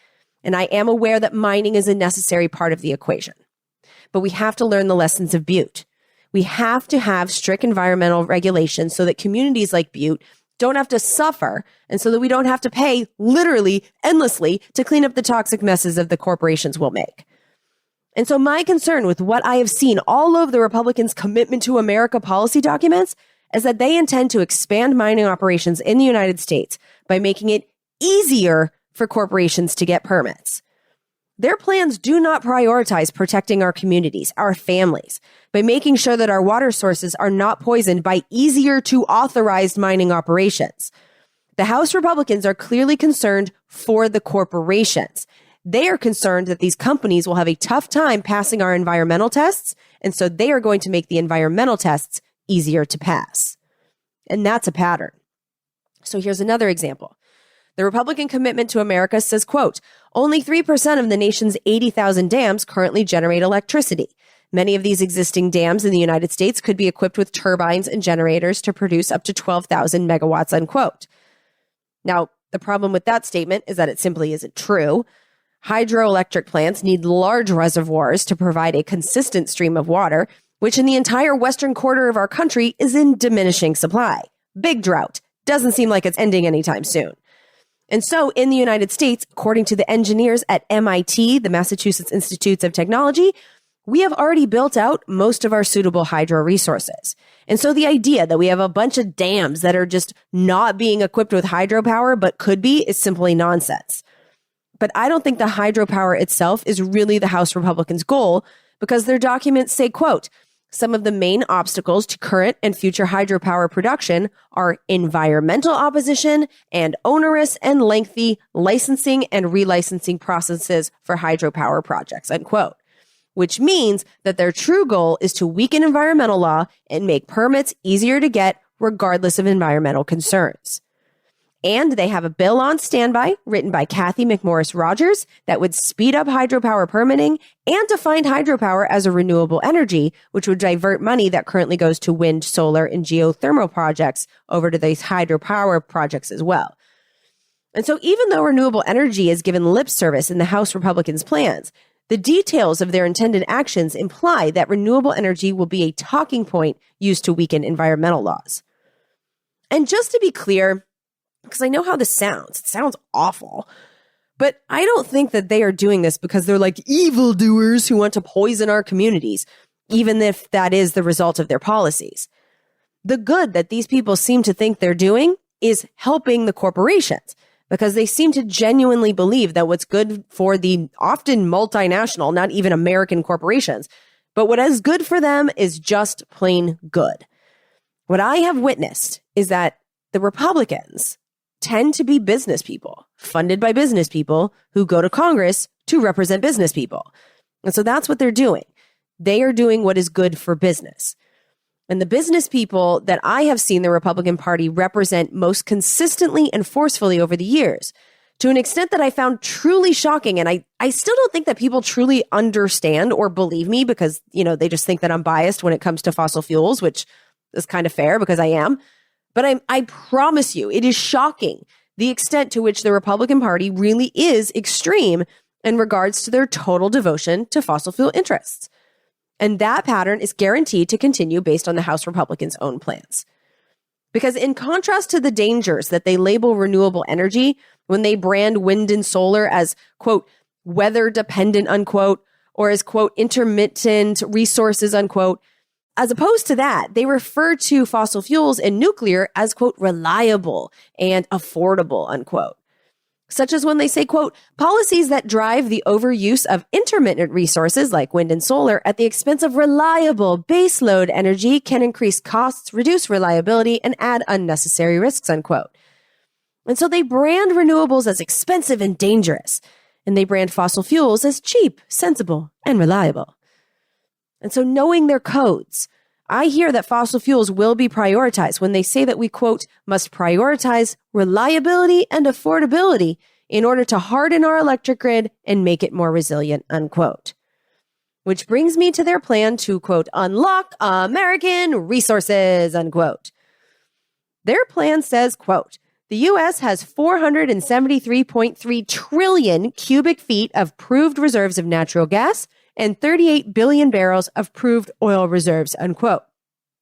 And I am aware that mining is a necessary part of the equation. But we have to learn the lessons of Butte. We have to have strict environmental regulations so that communities like Butte don't have to suffer and so that we don't have to pay literally endlessly to clean up the toxic messes of the corporations will make. And so my concern with what I have seen all over the Republicans' Commitment to America policy documents is that they intend to expand mining operations in the United States by making it easier for corporations to get permits. Their plans do not prioritize protecting our communities, our families, by making sure that our water sources are not poisoned by easier to authorized mining operations. The House Republicans are clearly concerned for the corporations. They are concerned that these companies will have a tough time passing our environmental tests, and so they are going to make the environmental tests easier to pass. And that's a pattern. So here's another example. The Republican Commitment to America says, quote, only 3% of the nation's 80,000 dams currently generate electricity. Many of these existing dams in the United States could be equipped with turbines and generators to produce up to 12,000 megawatts, unquote. Now, the problem with that statement is that it simply isn't true. Hydroelectric plants need large reservoirs to provide a consistent stream of water, which in the entire western quarter of our country is in diminishing supply. Big drought. Doesn't seem like it's ending anytime soon. And so in the United States, according to the engineers at MIT, the Massachusetts Institutes of Technology, we have already built out most of our suitable hydro resources. And so the idea that we have a bunch of dams that are just not being equipped with hydropower but could be is simply nonsense. But I don't think the hydropower itself is really the House Republicans' goal because their documents say, quote, some of the main obstacles to current and future hydropower production are environmental opposition and onerous and lengthy licensing and relicensing processes for hydropower projects, unquote. Which means that their true goal is to weaken environmental law and make permits easier to get regardless of environmental concerns. And they have a bill on standby written by Kathy McMorris Rogers that would speed up hydropower permitting and define hydropower as a renewable energy, which would divert money that currently goes to wind, solar, and geothermal projects over to these hydropower projects as well. And so even though renewable energy is given lip service in the House Republicans' plans, the details of their intended actions imply that renewable energy will be a talking point used to weaken environmental laws. And just to be clear, because I know how this sounds. It sounds awful. But I don't think that they are doing this because they're like evildoers who want to poison our communities, even if that is the result of their policies. The good that these people seem to think they're doing is helping the corporations because they seem to genuinely believe that what's good for the often multinational, not even American corporations, but what is good for them is just plain good. What I have witnessed is that the Republicans tend to be business people, funded by business people who go to Congress to represent business people. And so that's what they're doing. They are doing what is good for business. And the business people that I have seen the Republican Party represent most consistently and forcefully over the years to an extent that I found truly shocking. And I still don't think that people truly understand or believe me because, they just think that I'm biased when it comes to fossil fuels, which is kind of fair because I am. But I promise you, it is shocking the extent to which the Republican Party really is extreme in regards to their total devotion to fossil fuel interests. And that pattern is guaranteed to continue based on the House Republicans' own plans. Because in contrast to the dangers that they label renewable energy when they brand wind and solar as, quote, weather dependent, unquote, or as, quote, intermittent resources, unquote, as opposed to that, they refer to fossil fuels and nuclear as, quote, reliable and affordable, unquote. Such as when they say, quote, policies that drive the overuse of intermittent resources like wind and solar at the expense of reliable baseload energy can increase costs, reduce reliability, and add unnecessary risks, unquote. And so they brand renewables as expensive and dangerous, and they brand fossil fuels as cheap, sensible, and reliable. And so knowing their codes, I hear that fossil fuels will be prioritized when they say that we, quote, must prioritize reliability and affordability in order to harden our electric grid and make it more resilient, unquote. Which brings me to their plan to, quote, unlock American resources, unquote. Their plan says, quote, the U.S. has 473.3 trillion cubic feet of proved reserves of natural gas and 38 billion barrels of proved oil reserves, unquote.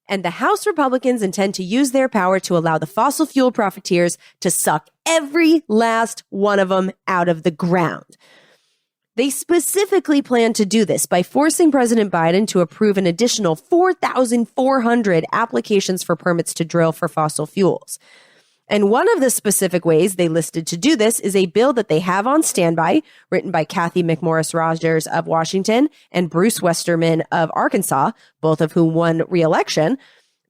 And the House Republicans intend to use their power to allow the fossil fuel profiteers to suck every last one of them out of the ground. They specifically plan to do this by forcing President Biden to approve an additional 4,400 applications for permits to drill for fossil fuels. And one of the specific ways they listed to do this is a bill that they have on standby, written by Kathy McMorris Rogers of Washington and Bruce Westerman of Arkansas, both of whom won re-election,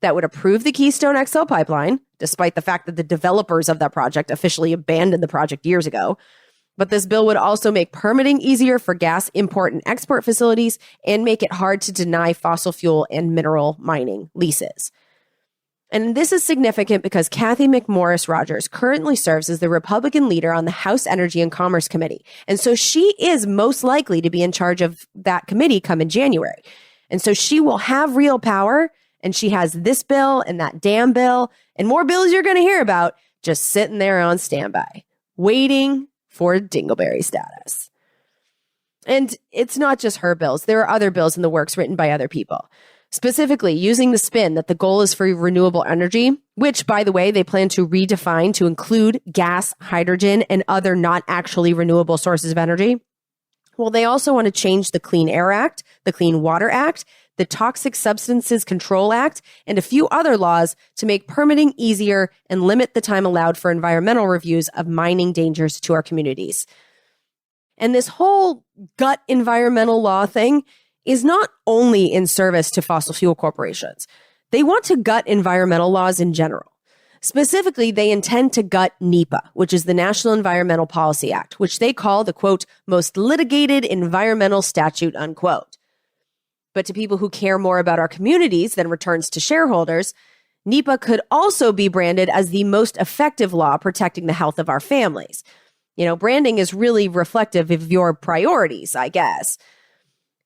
that would approve the Keystone XL pipeline, despite the fact that the developers of that project officially abandoned the project years ago. But this bill would also make permitting easier for gas import and export facilities and make it hard to deny fossil fuel and mineral mining leases. And this is significant because Kathy McMorris Rogers currently serves as the Republican leader on the House Energy and Commerce Committee. And so she is most likely to be in charge of that committee come in January. And so she will have real power, and she has this bill and that damn bill and more bills you're going to hear about just sitting there on standby, waiting for dingleberry status. And it's not just her bills. There are other bills in the works written by other people. Specifically, using the spin that the goal is for renewable energy, which, by the way, they plan to redefine to include gas, hydrogen, and other not actually renewable sources of energy. Well, they also want to change the Clean Air Act, the Clean Water Act, the Toxic Substances Control Act, and a few other laws to make permitting easier and limit the time allowed for environmental reviews of mining dangers to our communities. And this whole gut environmental law thing is not only in service to fossil fuel corporations. They want to gut environmental laws in general. Specifically, they intend to gut NEPA, which is the National Environmental Policy Act, which they call the, quote, most litigated environmental statute, unquote. But to people who care more about our communities than returns to shareholders, NEPA could also be branded as the most effective law protecting the health of our families. Branding is really reflective of your priorities, I guess.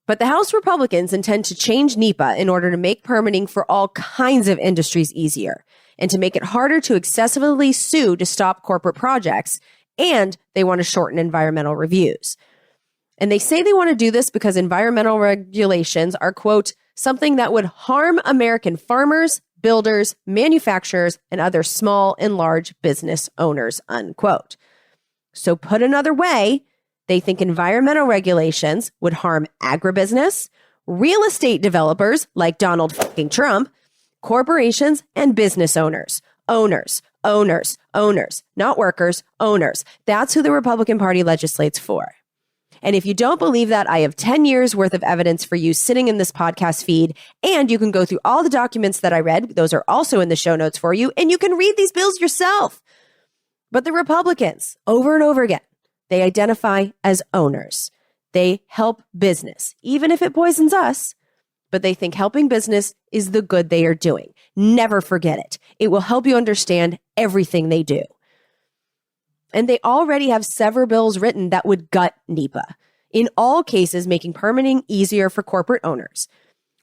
But the House Republicans intend to change NEPA in order to make permitting for all kinds of industries easier and to make it harder to excessively sue to stop corporate projects. And they want to shorten environmental reviews. And they say they want to do this because environmental regulations are, quote, something that would harm American farmers, builders, manufacturers, and other small and large business owners, unquote. So put another way, they think environmental regulations would harm agribusiness, real estate developers like Donald fucking Trump, corporations, and business owners. Owners, not workers, owners. That's who the Republican Party legislates for. And if you don't believe that, I have 10 years worth of evidence for you sitting in this podcast feed, and you can go through all the documents that I read. Those are also in the show notes for you, and you can read these bills yourself. But the Republicans, over and over again, they identify as owners. They help business, even if it poisons us, but they think helping business is the good they are doing. Never forget it. It will help you understand everything they do. And they already have several bills written that would gut NEPA, in all cases making permitting easier for corporate owners.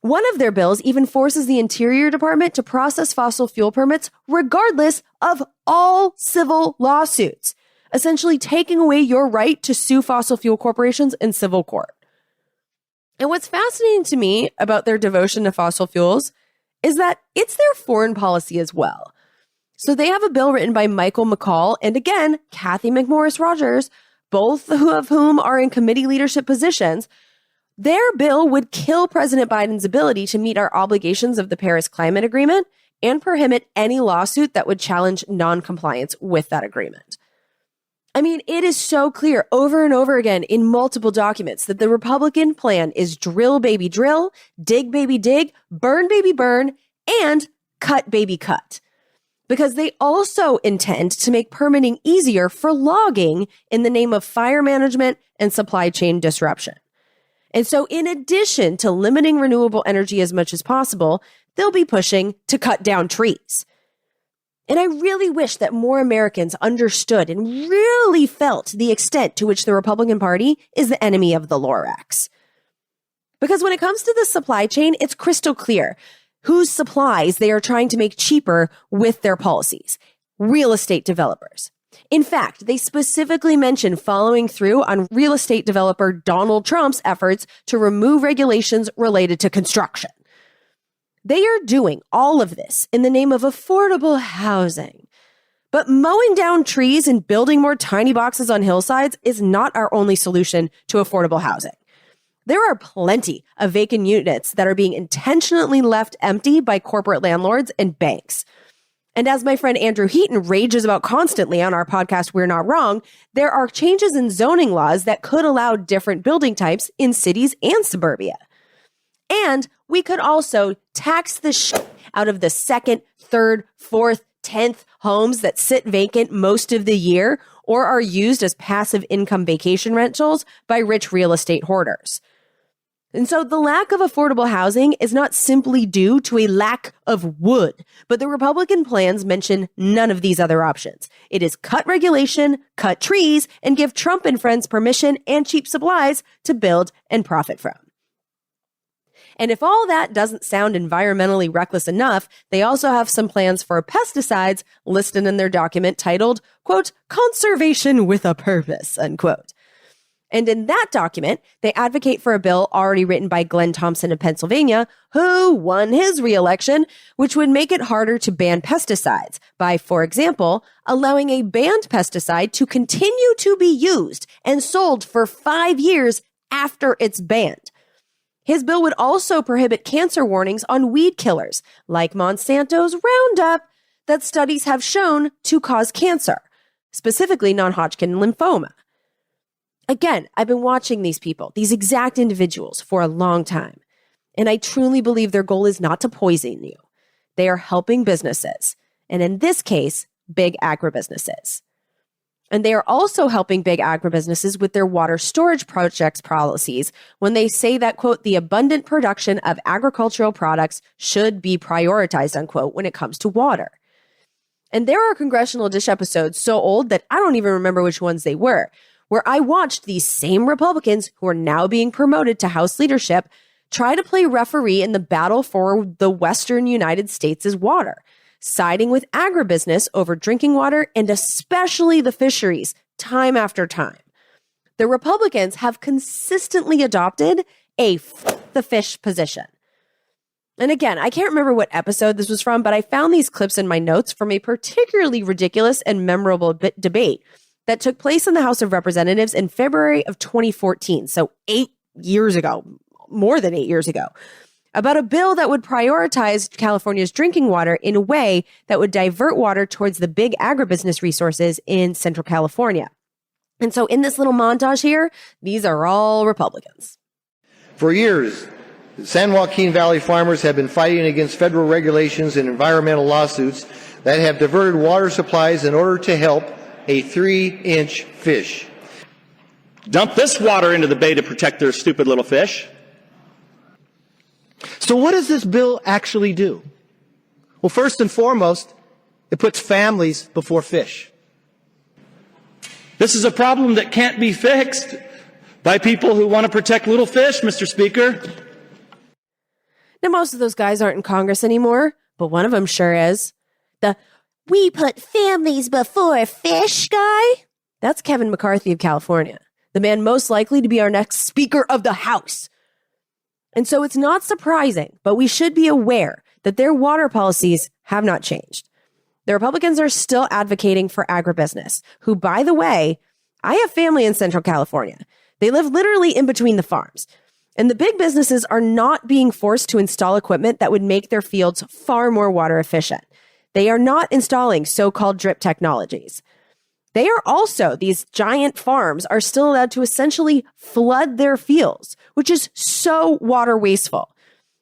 One of their bills even forces the Interior Department to process fossil fuel permits regardless of all civil lawsuits, essentially taking away your right to sue fossil fuel corporations in civil court. And what's fascinating to me about their devotion to fossil fuels is that it's their foreign policy as well. So they have a bill written by Michael McCall and again, Kathy McMorris Rogers, both of whom are in committee leadership positions. Their bill would kill President Biden's ability to meet our obligations of the Paris Climate Agreement and prohibit any lawsuit that would challenge noncompliance with that agreement. I mean, it is so clear over and over again in multiple documents that the Republican plan is drill baby drill, dig baby dig, burn baby burn, and cut baby cut. Because they also intend to make permitting easier for logging in the name of fire management and supply chain disruption. And so in addition to limiting renewable energy as much as possible, they'll be pushing to cut down trees. And I really wish that more Americans understood and really felt the extent to which the Republican Party is the enemy of the Lorax. Because when it comes to the supply chain, it's crystal clear whose supplies they are trying to make cheaper with their policies: real estate developers. In fact, they specifically mentioned following through on real estate developer Donald Trump's efforts to remove regulations related to construction. They are doing all of this in the name of affordable housing. But mowing down trees and building more tiny boxes on hillsides is not our only solution to affordable housing. There are plenty of vacant units that are being intentionally left empty by corporate landlords and banks. And as my friend Andrew Heaton rages about constantly on our podcast, We're Not Wrong, there are changes in zoning laws that could allow different building types in cities and suburbia. And we could also tax the shit out of the second, third, fourth, 10th homes that sit vacant most of the year or are used as passive income vacation rentals by rich real estate hoarders. And so the lack of affordable housing is not simply due to a lack of wood, but the Republican plans mention none of these other options. It is cut regulation, cut trees, and give Trump and friends permission and cheap supplies to build and profit from. And if all that doesn't sound environmentally reckless enough, they also have some plans for pesticides listed in their document titled, quote, "Conservation with a Purpose," unquote. And in that document, they advocate for a bill already written by Glenn Thompson of Pennsylvania, who won his reelection, which would make it harder to ban pesticides by, for example, allowing a banned pesticide to continue to be used and sold for 5 years after it's banned. His bill would also prohibit cancer warnings on weed killers, like Monsanto's Roundup, that studies have shown to cause cancer, specifically non-Hodgkin lymphoma. Again, I've been watching these people, these exact individuals, for a long time, and I truly believe their goal is not to poison you. They are helping businesses, and in this case, big agribusinesses. And they are also helping big agribusinesses with their water storage projects policies when they say that, quote, "the abundant production of agricultural products should be prioritized," unquote, when it comes to water. And there are Congressional Dish episodes so old that I don't even remember which ones they were, where I watched these same Republicans who are now being promoted to House leadership try to play referee in the battle for the Western United States' water, siding with agribusiness over drinking water and especially the fisheries time after time. The Republicans have consistently adopted a the fish position. And again, I can't remember what episode this was from, but I found these clips in my notes from a particularly ridiculous and memorable debate that took place in the House of Representatives in February of 2014, so 8 years ago, more than 8 years ago, about a bill that would prioritize California's drinking water in a way that would divert water towards the big agribusiness resources in Central California. And so in this little montage here, these are all Republicans. For years, San Joaquin Valley farmers have been fighting against federal regulations and environmental lawsuits that have diverted water supplies in order to help a 3-inch fish. Dump this water into the bay to protect their stupid little fish. So what does this bill actually do? Well, first and foremost, it puts families before fish. This is a problem that can't be fixed by people who want to protect little fish, Mr. Speaker. Now, most of those guys aren't in Congress anymore, but one of them sure is. The "we put families before fish" guy? That's Kevin McCarthy of California, the man most likely to be our next Speaker of the House. And so it's not surprising, but we should be aware that their water policies have not changed. The Republicans are still advocating for agribusiness, who, by the way, I have family in Central California. They live literally in between the farms. And the big businesses are not being forced to install equipment that would make their fields far more water efficient. They are not installing so-called drip technologies. They are also, these giant farms are still allowed to essentially flood their fields, which is so water wasteful.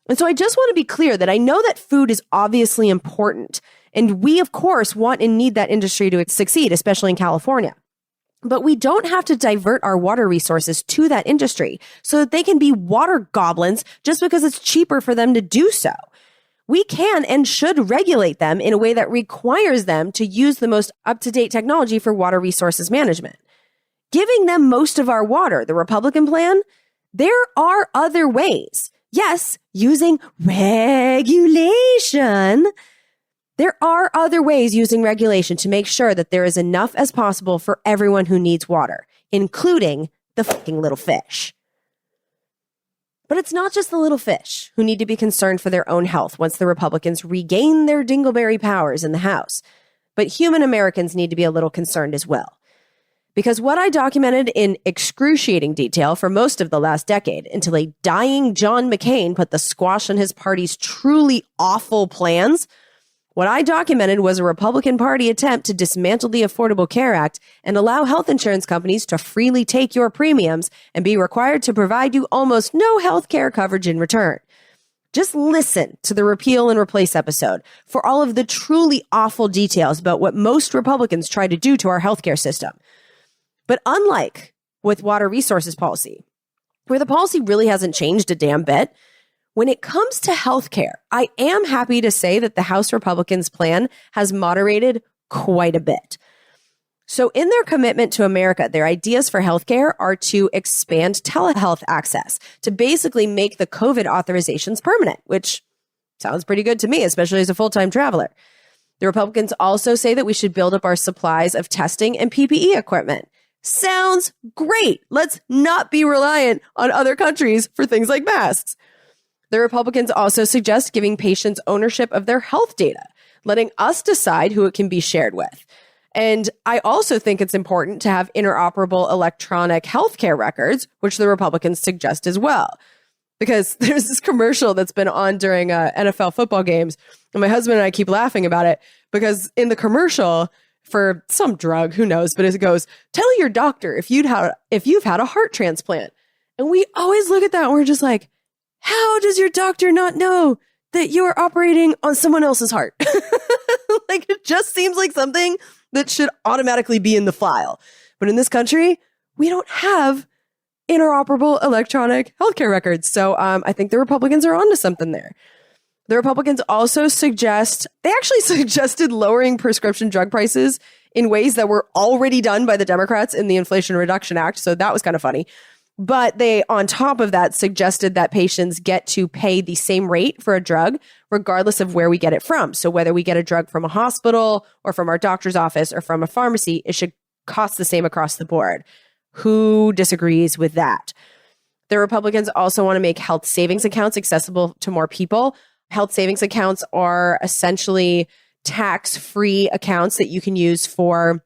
And so I just want to be clear that I know that food is obviously important, and we, of course, want and need that industry to succeed, especially in California. But we don't have to divert our water resources to that industry so that they can be water goblins just because it's cheaper for them to do so. We can and should regulate them in a way that requires them to use the most up-to-date technology for water resources management. Giving them most of our water, the Republican plan, there are other ways. Yes, using regulation. There are other ways using regulation to make sure that there is enough as possible for everyone who needs water, including the fucking little fish. But it's not just the little fish who need to be concerned for their own health once the Republicans regain their dingleberry powers in the House. But human Americans need to be a little concerned as well. Because what I documented in excruciating detail for most of the last decade until a dying John McCain put the squash on his party's truly awful plans, what I documented was a Republican Party attempt to dismantle the Affordable Care Act and allow health insurance companies to freely take your premiums and be required to provide you almost no health care coverage in return. Just listen to the Repeal and Replace episode for all of the truly awful details about what most Republicans try to do to our healthcare system. But unlike with water resources policy, where the policy really hasn't changed a damn bit, when it comes to healthcare, I am happy to say that the House Republicans' plan has moderated quite a bit. So in their commitment to America, their ideas for healthcare are to expand telehealth access, to basically make the COVID authorizations permanent, which sounds pretty good to me, especially as a full-time traveler. The Republicans also say that we should build up our supplies of testing and PPE equipment. Sounds great. Let's not be reliant on other countries for things like masks. The Republicans also suggest giving patients ownership of their health data, letting us decide who it can be shared with. And I also think it's important to have interoperable electronic healthcare records, which the Republicans suggest as well. Because there's this commercial that's been on during NFL football games, and my husband and I keep laughing about it because in the commercial for some drug, who knows, but it goes, tell your doctor if you've had a heart transplant. And we always look at that and we're just like, how does your doctor not know that you're operating on someone else's heart? Like, it just seems like something that should automatically be in the file. But in this country, we don't have interoperable electronic healthcare records. So I think the Republicans are onto something there. The Republicans also actually suggested lowering prescription drug prices in ways that were already done by the Democrats in the Inflation Reduction Act. So that was kind of funny. But they, on top of that, suggested that patients get to pay the same rate for a drug, regardless of where we get it from. So whether we get a drug from a hospital or from our doctor's office or from a pharmacy, it should cost the same across the board. Who disagrees with that? The Republicans also want to make health savings accounts accessible to more people. Health savings accounts are essentially tax-free accounts that you can use for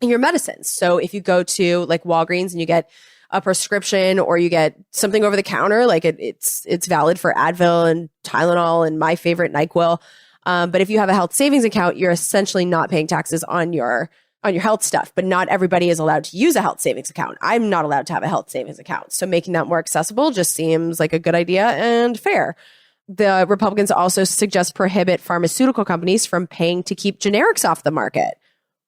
your medicines. So if you go to like Walgreens and you get a prescription or you get something over the counter, like it's valid for Advil and Tylenol and my favorite NyQuil. But if you have a health savings account, you're essentially not paying taxes on your health stuff, but not everybody is allowed to use a health savings account. I'm not allowed to have a health savings account. So making that more accessible just seems like a good idea and fair. The Republicans also suggest prohibit pharmaceutical companies from paying to keep generics off the market.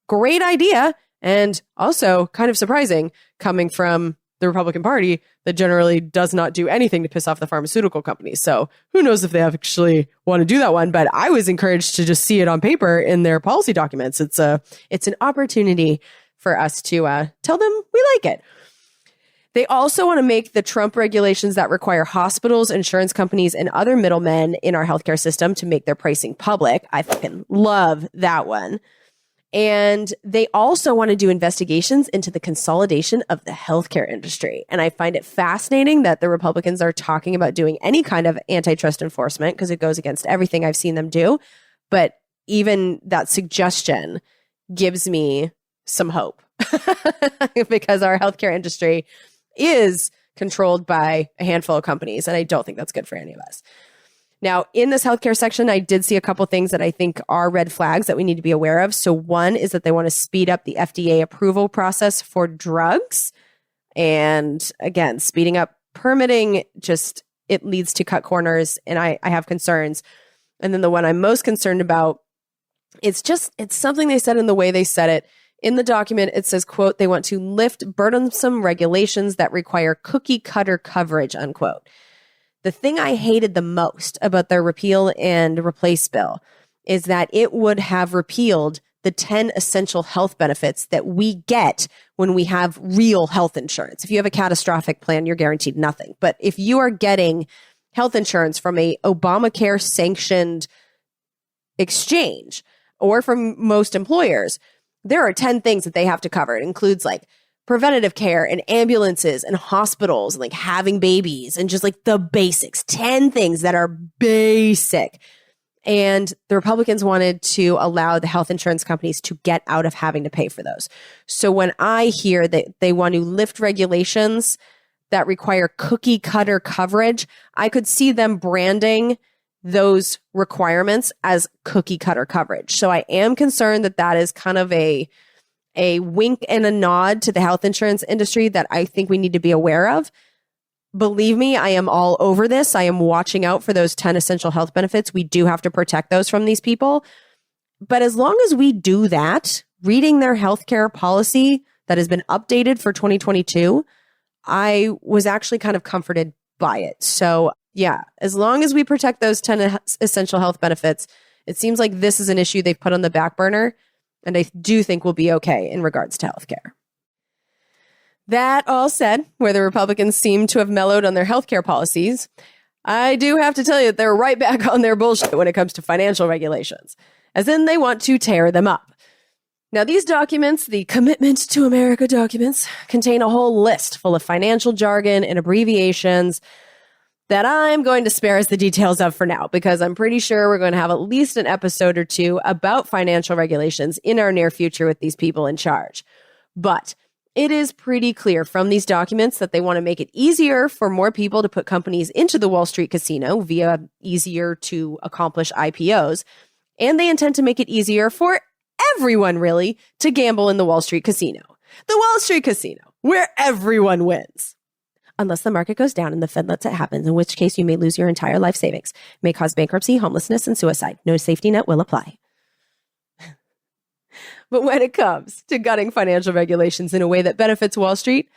Great idea. And also kind of surprising coming from the Republican Party that generally does not do anything to piss off the pharmaceutical companies. So who knows if they actually want to do that one, but I was encouraged to just see it on paper in their policy documents. It's an opportunity for us to tell them we like it. They also want to make the Trump regulations that require hospitals, insurance companies, and other middlemen in our healthcare system to make their pricing public. I fucking love that one. And they also want to do investigations into the consolidation of the healthcare industry. And I find it fascinating that the Republicans are talking about doing any kind of antitrust enforcement because it goes against everything I've seen them do. But even that suggestion gives me some hope because our healthcare industry is controlled by a handful of companies. And I don't think that's good for any of us. Now, in this healthcare section, I did see a couple things that I think are red flags that we need to be aware of. So one is that they want to speed up the FDA approval process for drugs. And again, speeding up permitting, just it leads to cut corners. And I have concerns. And then the one I'm most concerned about, it's something they said in the way they said it. In the document, it says, quote, they want to lift burdensome regulations that require cookie cutter coverage, unquote. The thing I hated the most about their repeal and replace bill is that it would have repealed the 10 essential health benefits that we get when we have real health insurance. If you have a catastrophic plan, you're guaranteed nothing. But if you are getting health insurance from a Obamacare sanctioned exchange or from most employers, there are 10 things that they have to cover. It includes like preventative care and ambulances and hospitals and like having babies and just like the basics, 10 things that are basic. And the Republicans wanted to allow the health insurance companies to get out of having to pay for those. So when I hear that they want to lift regulations that require cookie cutter coverage, I could see them branding those requirements as cookie cutter coverage. So I am concerned that that is kind of a wink and a nod to the health insurance industry that I think we need to be aware of. Believe me, I am all over this. I am watching out for those 10 essential health benefits. We do have to protect those from these people. But as long as we do that, reading their healthcare policy that has been updated for 2022, I was actually kind of comforted by it. So yeah, as long as we protect those 10 essential health benefits, it seems like this is an issue they've put on the back burner. And I do think we'll be okay in regards to healthcare. That all said, where the Republicans seem to have mellowed on their healthcare policies, I do have to tell you that they're right back on their bullshit when it comes to financial regulations, as in they want to tear them up. Now, these documents, the Commitment to America documents, contain a whole list full of financial jargon and abbreviations that I'm going to spare us the details of for now, because I'm pretty sure we're going to have at least an episode or two about financial regulations in our near future with these people in charge. But it is pretty clear from these documents that they want to make it easier for more people to put companies into the Wall Street casino via easier to accomplish IPOs. And they intend to make it easier for everyone, really, to gamble in the Wall Street casino. The Wall Street casino, where everyone wins. Unless the market goes down and the Fed lets it happen, in which case you may lose your entire life savings, may cause bankruptcy, homelessness, and suicide. No safety net will apply. But when it comes to gutting financial regulations in a way that benefits Wall Street,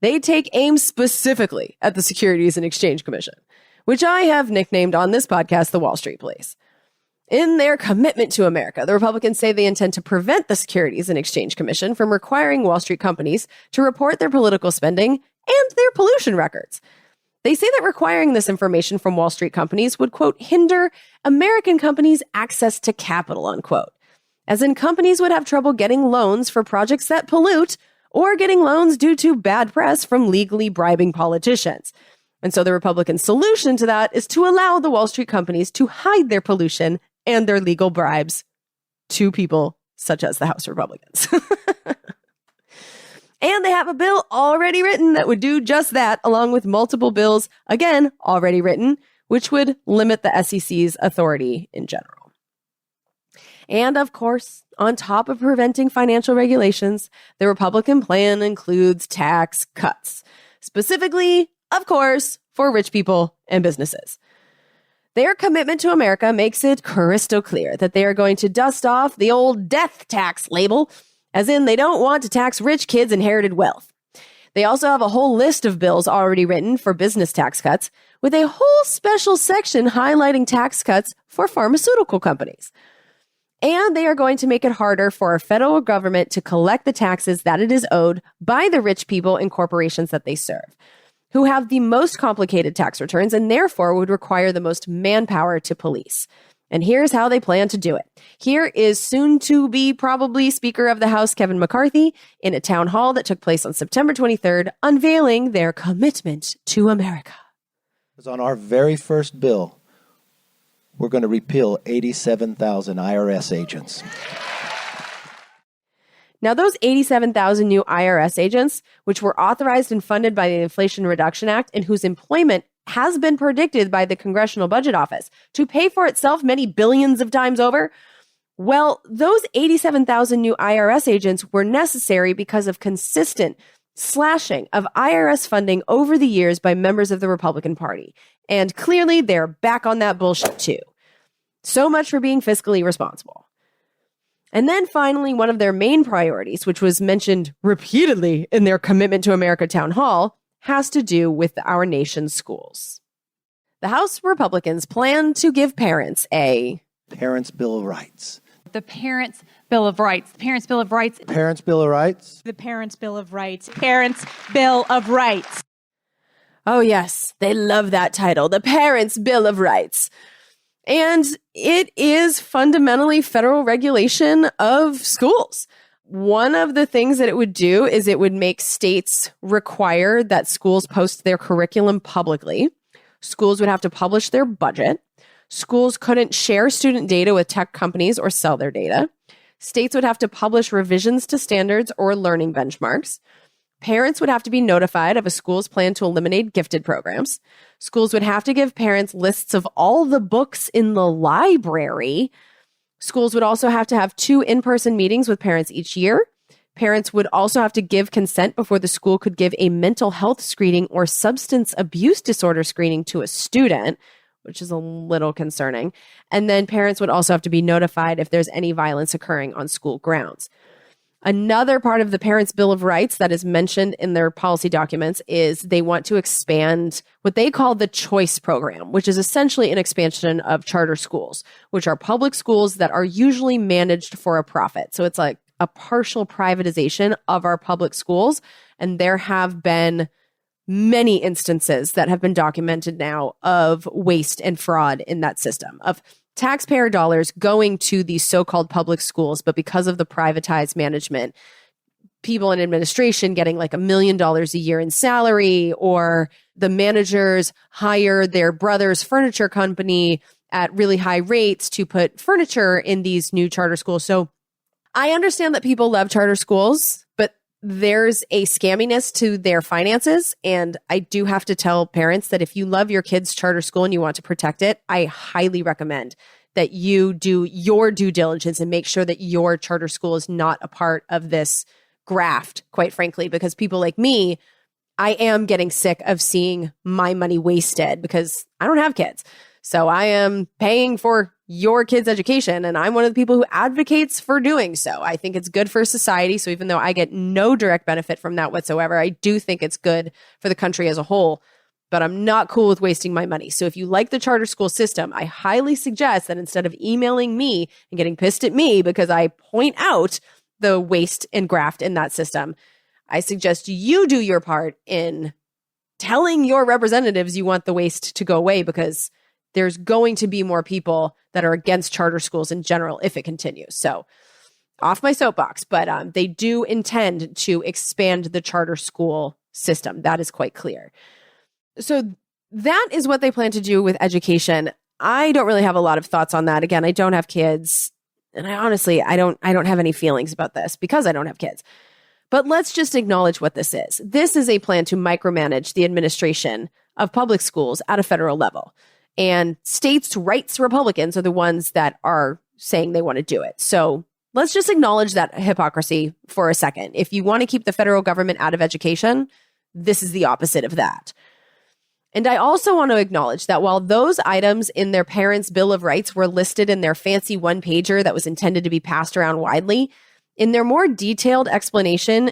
they take aim specifically at the Securities and Exchange Commission, which I have nicknamed on this podcast the Wall Street Police. In their Commitment to America, the Republicans say they intend to prevent the Securities and Exchange Commission from requiring Wall Street companies to report their political spending and their pollution records. They say that requiring this information from Wall Street companies would, quote, hinder American companies' access to capital, unquote. As in, companies would have trouble getting loans for projects that pollute or getting loans due to bad press from legally bribing politicians. And so the Republican solution to that is to allow the Wall Street companies to hide their pollution and their legal bribes to people such as the House Republicans. And they have a bill already written that would do just that, along with multiple bills, again, already written, which would limit the SEC's authority in general. And of course, on top of preventing financial regulations, the Republican plan includes tax cuts. Specifically, of course, for rich people and businesses. Their Commitment to America makes it crystal clear that they are going to dust off the old death tax label, as in they don't want to tax rich kids' inherited wealth. They also have a whole list of bills already written for business tax cuts, with a whole special section highlighting tax cuts for pharmaceutical companies. And they are going to make it harder for our federal government to collect the taxes that it is owed by the rich people and corporations that they serve, who have the most complicated tax returns and therefore would require the most manpower to police. And here's how they plan to do it. Here is soon to be probably Speaker of the House Kevin McCarthy in a town hall that took place on September 23rd, unveiling their commitment to America. Because on our very first bill, we're going to repeal 87,000 IRS agents. Now, those 87,000 new IRS agents, which were authorized and funded by the Inflation Reduction Act and whose employment has been predicted by the Congressional Budget Office to pay for itself many billions of times over, well, those 87,000 new IRS agents were necessary because of consistent slashing of IRS funding over the years by members of the Republican Party. And clearly, they're back on that bullshit too. So much for being fiscally responsible. And then finally, one of their main priorities, which was mentioned repeatedly in their Commitment to America town hall, has to do with our nation's schools. The House Republicans plan to give parents a Parents' Bill of Rights. The Parents' Bill of Rights. The Parents' Bill of Rights. Parents' Bill of Rights. The Parents' Bill of Rights. Parents' Bill of Rights. Oh, yes, they love that title, the Parents' Bill of Rights. And it is fundamentally federal regulation of schools. One of the things that it would do is it would make states require that schools post their curriculum publicly. Schools would have to publish their budget. Schools couldn't share student data with tech companies or sell their data. States would have to publish revisions to standards or learning benchmarks. Parents would have to be notified of a school's plan to eliminate gifted programs. Schools would have to give parents lists of all the books in the library. Schools would also have to have 2 in-person meetings with parents each year. Parents would also have to give consent before the school could give a mental health screening or substance abuse disorder screening to a student, which is a little concerning. And then parents would also have to be notified if there's any violence occurring on school grounds. Another part of the Parents' Bill of Rights that is mentioned in their policy documents is they want to expand what they call the Choice Program, which is essentially an expansion of charter schools, which are public schools that are usually managed for a profit. So it's like a partial privatization of our public schools. And there have been many instances that have been documented now of waste and fraud in that system, of taxpayer dollars going to these so-called public schools, but because of the privatized management, people in administration getting like $1 million a year in salary, or the managers hire their brother's furniture company at really high rates to put furniture in these new charter schools. So I understand that people love charter schools, but there's a scamminess to their finances. And I do have to tell parents that if you love your kid's charter school and you want to protect it, I highly recommend that you do your due diligence and make sure that your charter school is not a part of this graft, quite frankly, because people like me, I am getting sick of seeing my money wasted because I don't have kids. So I am paying for your kids' education, and I'm one of the people who advocates for doing so. I think it's good for society. So even though I get no direct benefit from that whatsoever, I do think it's good for the country as a whole, but I'm not cool with wasting my money. So if you like the charter school system, I highly suggest that instead of emailing me and getting pissed at me because I point out the waste and graft in that system, I suggest you do your part in telling your representatives you want the waste to go away, because there's going to be more people that are against charter schools in general if it continues. So off my soapbox, but they do intend to expand the charter school system. That is quite clear. So that is what they plan to do with education. I don't really have a lot of thoughts on that. Again, I don't have kids, and I don't have any feelings about this because I don't have kids. But let's just acknowledge what this is. This is a plan to micromanage the administration of public schools at a federal level. And states' rights Republicans are the ones that are saying they want to do it. So let's just acknowledge that hypocrisy for a second. If you want to keep the federal government out of education, this is the opposite of that. And I also want to acknowledge that while those items in their Parents' Bill of Rights were listed in their fancy one-pager that was intended to be passed around widely, in their more detailed explanation,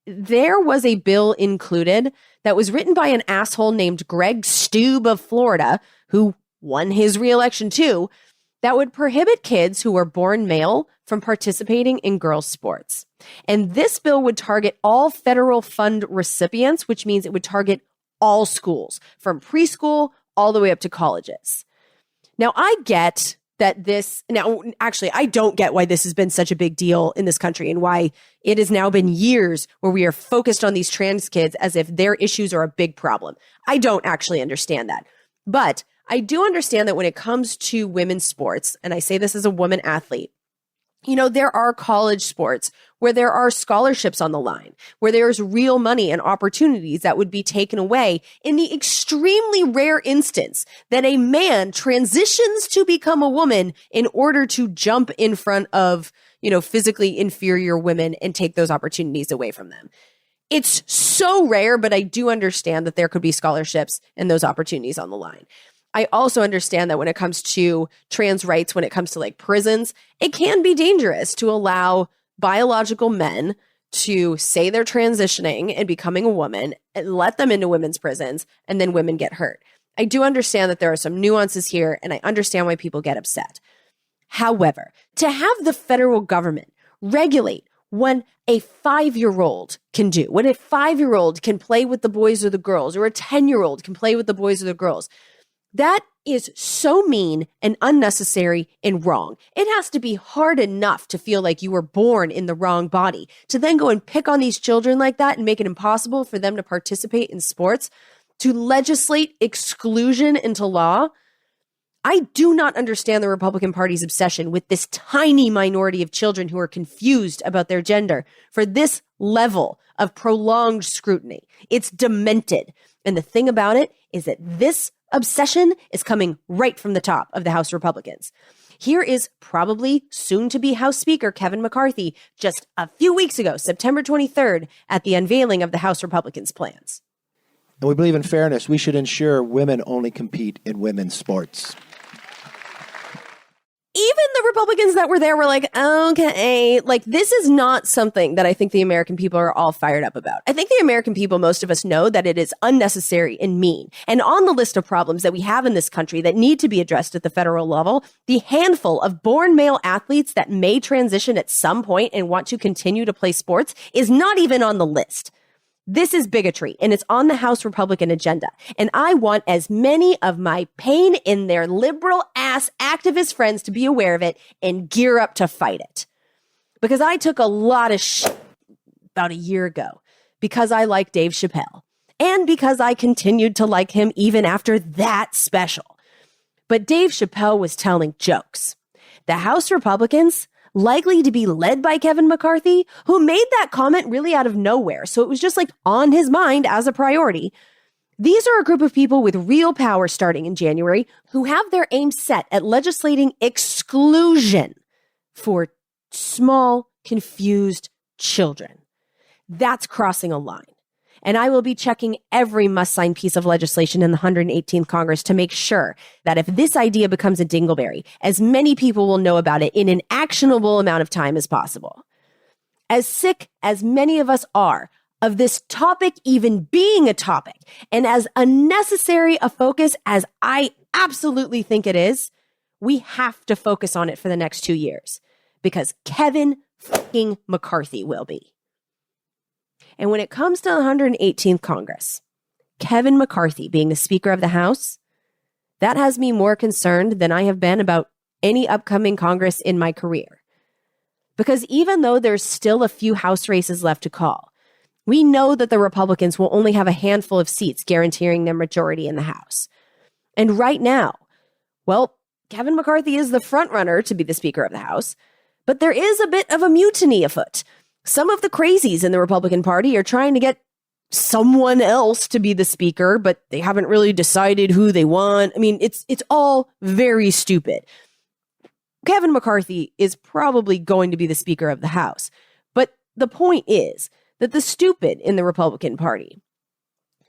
there was a bill included that was written by an asshole named Greg Stube of Florida, who won his reelection too, that would prohibit kids who were born male from participating in girls' sports. And this bill would target all federal fund recipients, which means it would target all schools, from preschool all the way up to colleges. Now, I get that I don't get why this has been such a big deal in this country and why it has now been years where we are focused on these trans kids as if their issues are a big problem. I don't actually understand that. But I do understand that when it comes to women's sports, and I say this as a woman athlete, there are college sports where there are scholarships on the line, where there's real money and opportunities that would be taken away in the extremely rare instance that a man transitions to become a woman in order to jump in front of, physically inferior women and take those opportunities away from them. It's so rare, but I do understand that there could be scholarships and those opportunities on the line. I also understand that when it comes to trans rights, when it comes to like prisons, it can be dangerous to allow biological men to say they're transitioning and becoming a woman and let them into women's prisons, and then women get hurt. I do understand that there are some nuances here, and I understand why people get upset. However, to have the federal government regulate what a 5-year-old can do, what a 5-year-old can play with the boys or the girls, or a 10-year-old can play with the boys or the girls, that is so mean and unnecessary and wrong. It has to be hard enough to feel like you were born in the wrong body. To then go and pick on these children like that and make it impossible for them to participate in sports, to legislate exclusion into law. I do not understand the Republican Party's obsession with this tiny minority of children who are confused about their gender for this level of prolonged scrutiny. It's demented. And the thing about it is that this obsession is coming right from the top of the House Republicans. Here is probably soon-to-be House Speaker Kevin McCarthy just a few weeks ago, September 23rd, at the unveiling of the House Republicans' plans. And we believe in fairness. We should ensure women only compete in women's sports. Even the Republicans that were there were like, okay, like this is not something that I think the American people are all fired up about. I think the American people, most of us know that it is unnecessary and mean. And on the list of problems that we have in this country that need to be addressed at the federal level, the handful of born male athletes that may transition at some point and want to continue to play sports is not even on the list. This is bigotry, and it's on the House Republican agenda. And I want as many of my pain in their liberal ass activist friends to be aware of it and gear up to fight it. Because I took a lot of shit about a year ago because I like Dave Chappelle and because I continued to like him even after that special. But Dave Chappelle was telling jokes. The House Republicans, likely to be led by Kevin McCarthy, who made that comment really out of nowhere. So it was just like on his mind as a priority. These are a group of people with real power starting in January who have their aim set at legislating exclusion for small, confused children. That's crossing a line. And I will be checking every must-sign piece of legislation in the 118th Congress to make sure that if this idea becomes a dingleberry, as many people will know about it in an actionable amount of time as possible. As sick as many of us are of this topic even being a topic, and as unnecessary a focus as I absolutely think it is, we have to focus on it for the next 2 years, because Kevin fucking McCarthy will be. And when it comes to the 118th Congress, Kevin McCarthy being the Speaker of the House, that has me more concerned than I have been about any upcoming Congress in my career. Because even though there's still a few House races left to call, we know that the Republicans will only have a handful of seats guaranteeing their majority in the House. And right now, well, Kevin McCarthy is the front runner to be the Speaker of the House, but there is a bit of a mutiny afoot. Some of the crazies in the Republican Party are trying to get someone else to be the speaker, but they haven't really decided who they want. I mean, it's all very stupid. Kevin McCarthy is probably going to be the Speaker of the House. But the point is that the stupid in the Republican Party,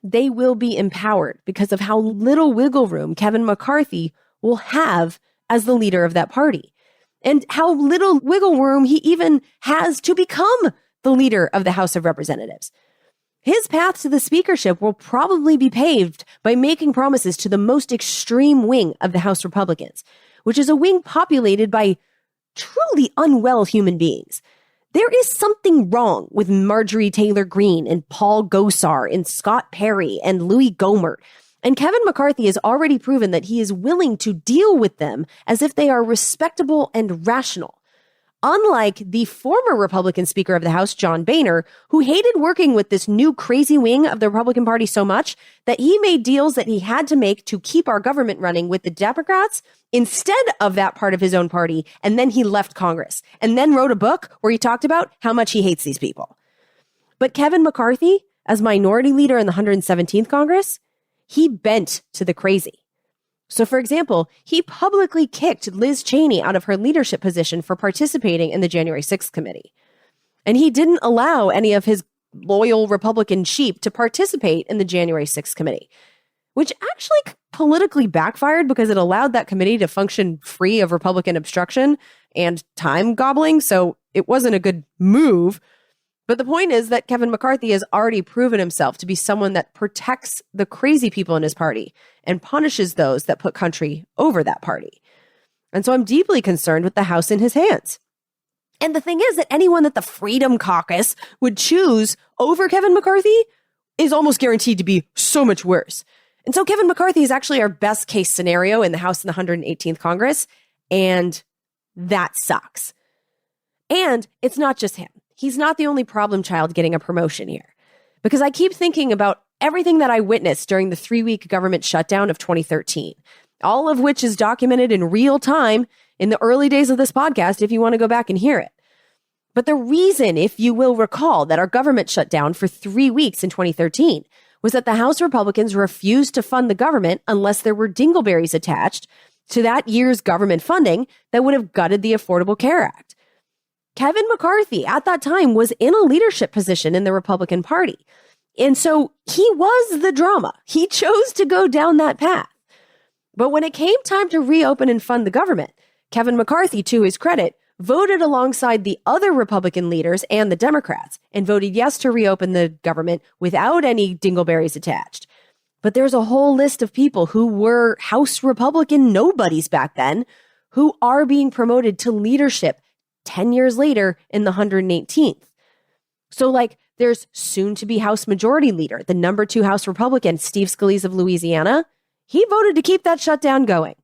they will be empowered because of how little wiggle room Kevin McCarthy will have as the leader of that party. And how little wiggle room he even has to become the leader of the House of Representatives. His path to the speakership will probably be paved by making promises to the most extreme wing of the House Republicans, which is a wing populated by truly unwell human beings. There is something wrong with Marjorie Taylor Greene and Paul Gosar and Scott Perry and Louis Gohmert. And Kevin McCarthy has already proven that he is willing to deal with them as if they are respectable and rational. Unlike the former Republican Speaker of the House, John Boehner, who hated working with this new crazy wing of the Republican Party so much that he made deals that he had to make to keep our government running with the Democrats instead of that part of his own party. And then he left Congress and then wrote a book where he talked about how much he hates these people. But Kevin McCarthy, as minority leader in the 117th Congress, he bent to the crazy. So, for example, he publicly kicked Liz Cheney out of her leadership position for participating in the January 6th committee. And he didn't allow any of his loyal Republican sheep to participate in the January 6th committee, which actually politically backfired because it allowed that committee to function free of Republican obstruction and time gobbling. So it wasn't a good move. But the point is that Kevin McCarthy has already proven himself to be someone that protects the crazy people in his party and punishes those that put country over that party. And so I'm deeply concerned with the House in his hands. And the thing is that anyone that the Freedom Caucus would choose over Kevin McCarthy is almost guaranteed to be so much worse. And so Kevin McCarthy is actually our best case scenario in the House in the 118th Congress. And that sucks. And it's not just him. He's not the only problem child getting a promotion here. Because I keep thinking about everything that I witnessed during the 3-week government shutdown of 2013, all of which is documented in real time in the early days of this podcast if you want to go back and hear it. But the reason, if you will recall, that our government shut down for 3 weeks in 2013 was that the House Republicans refused to fund the government unless there were dingleberries attached to that year's government funding that would have gutted the Affordable Care Act. Kevin McCarthy at that time was in a leadership position in the Republican Party. And so he was the drama. He chose to go down that path. But when it came time to reopen and fund the government, Kevin McCarthy, to his credit, voted alongside the other Republican leaders and the Democrats and voted yes to reopen the government without any dingleberries attached. But there's a whole list of people who were House Republican nobodies back then who are being promoted to leadership 10 years later in the 118th. So there's soon to be House Majority Leader, the number 2 House Republican, Steve Scalise of Louisiana. He voted to keep that shutdown going,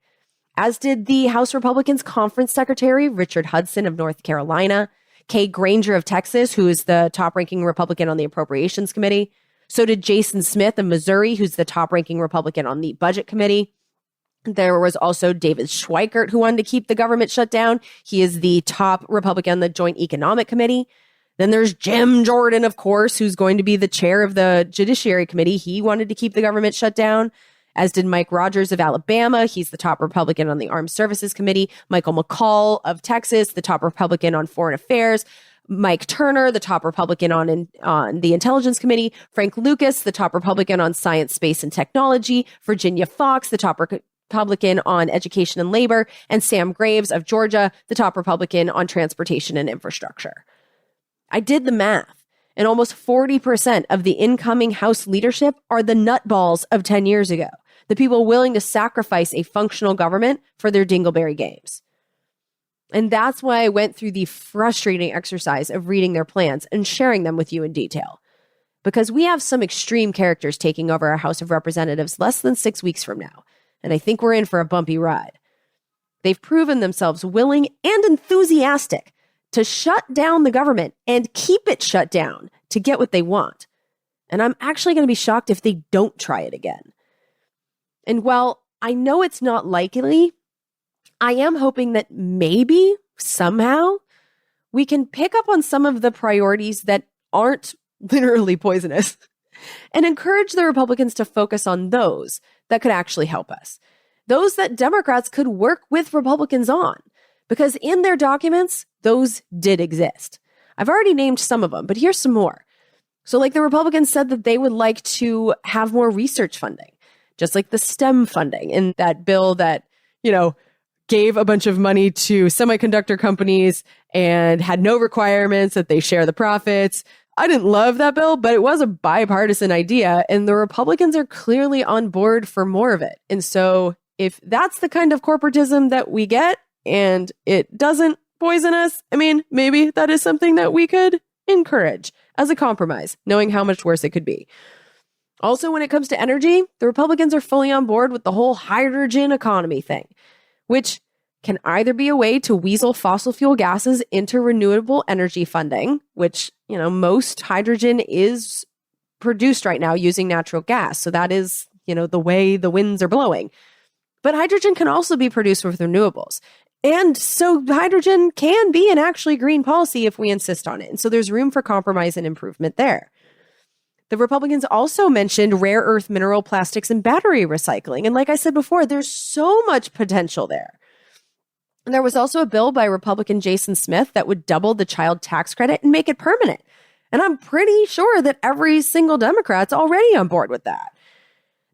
as did the House Republicans Conference Secretary, Richard Hudson of North Carolina, Kay Granger of Texas, who is the top-ranking Republican on the Appropriations Committee. So did Jason Smith of Missouri, who's the top-ranking Republican on the Budget Committee. There was also David Schweikert, who wanted to keep the government shut down. He is the top Republican on the Joint Economic Committee. Then there's Jim Jordan, of course, who's going to be the chair of the Judiciary Committee. He wanted to keep the government shut down, as did Mike Rogers of Alabama. He's the top Republican on the Armed Services Committee. Michael McCall of Texas, the top Republican on Foreign Affairs. Mike Turner, the top Republican on the Intelligence Committee. Frank Lucas, the top Republican on Science, Space, and Technology. Virginia Foxx, the top Republican on Education and Labor, and Sam Graves of Georgia, the top Republican on Transportation and Infrastructure. I did the math, and almost 40% of the incoming House leadership are the nutballs of 10 years ago, the people willing to sacrifice a functional government for their dingleberry games. And that's why I went through the frustrating exercise of reading their plans and sharing them with you in detail. Because we have some extreme characters taking over our House of Representatives less than 6 weeks from now. And I think we're in for a bumpy ride. They've proven themselves willing and enthusiastic to shut down the government and keep it shut down to get what they want. And I'm actually going to be shocked if they don't try it again. And while I know it's not likely, I am hoping that maybe, somehow, we can pick up on some of the priorities that aren't literally poisonous and encourage the Republicans to focus on those that could actually help us. Those that Democrats could work with Republicans on, because in their documents, those did exist. I've already named some of them, but here's some more. So the Republicans said that they would like to have more research funding, just like the STEM funding in that bill that, gave a bunch of money to semiconductor companies and had no requirements that they share the profits. I didn't love that bill, but it was a bipartisan idea, and the Republicans are clearly on board for more of it. And so if that's the kind of corporatism that we get and it doesn't poison us, I mean, maybe that is something that we could encourage as a compromise, knowing how much worse it could be. Also, when it comes to energy, the Republicans are fully on board with the whole hydrogen economy thing, which can either be a way to weasel fossil fuel gases into renewable energy funding, which, most hydrogen is produced right now using natural gas. So that is, the way the winds are blowing. But hydrogen can also be produced with renewables. And so hydrogen can be an actually green policy if we insist on it. And so there's room for compromise and improvement there. The Republicans also mentioned rare earth mineral plastics and battery recycling. And like I said before, there's so much potential there. And there was also a bill by Republican Jason Smith that would double the child tax credit and make it permanent. And I'm pretty sure that every single Democrat's already on board with that.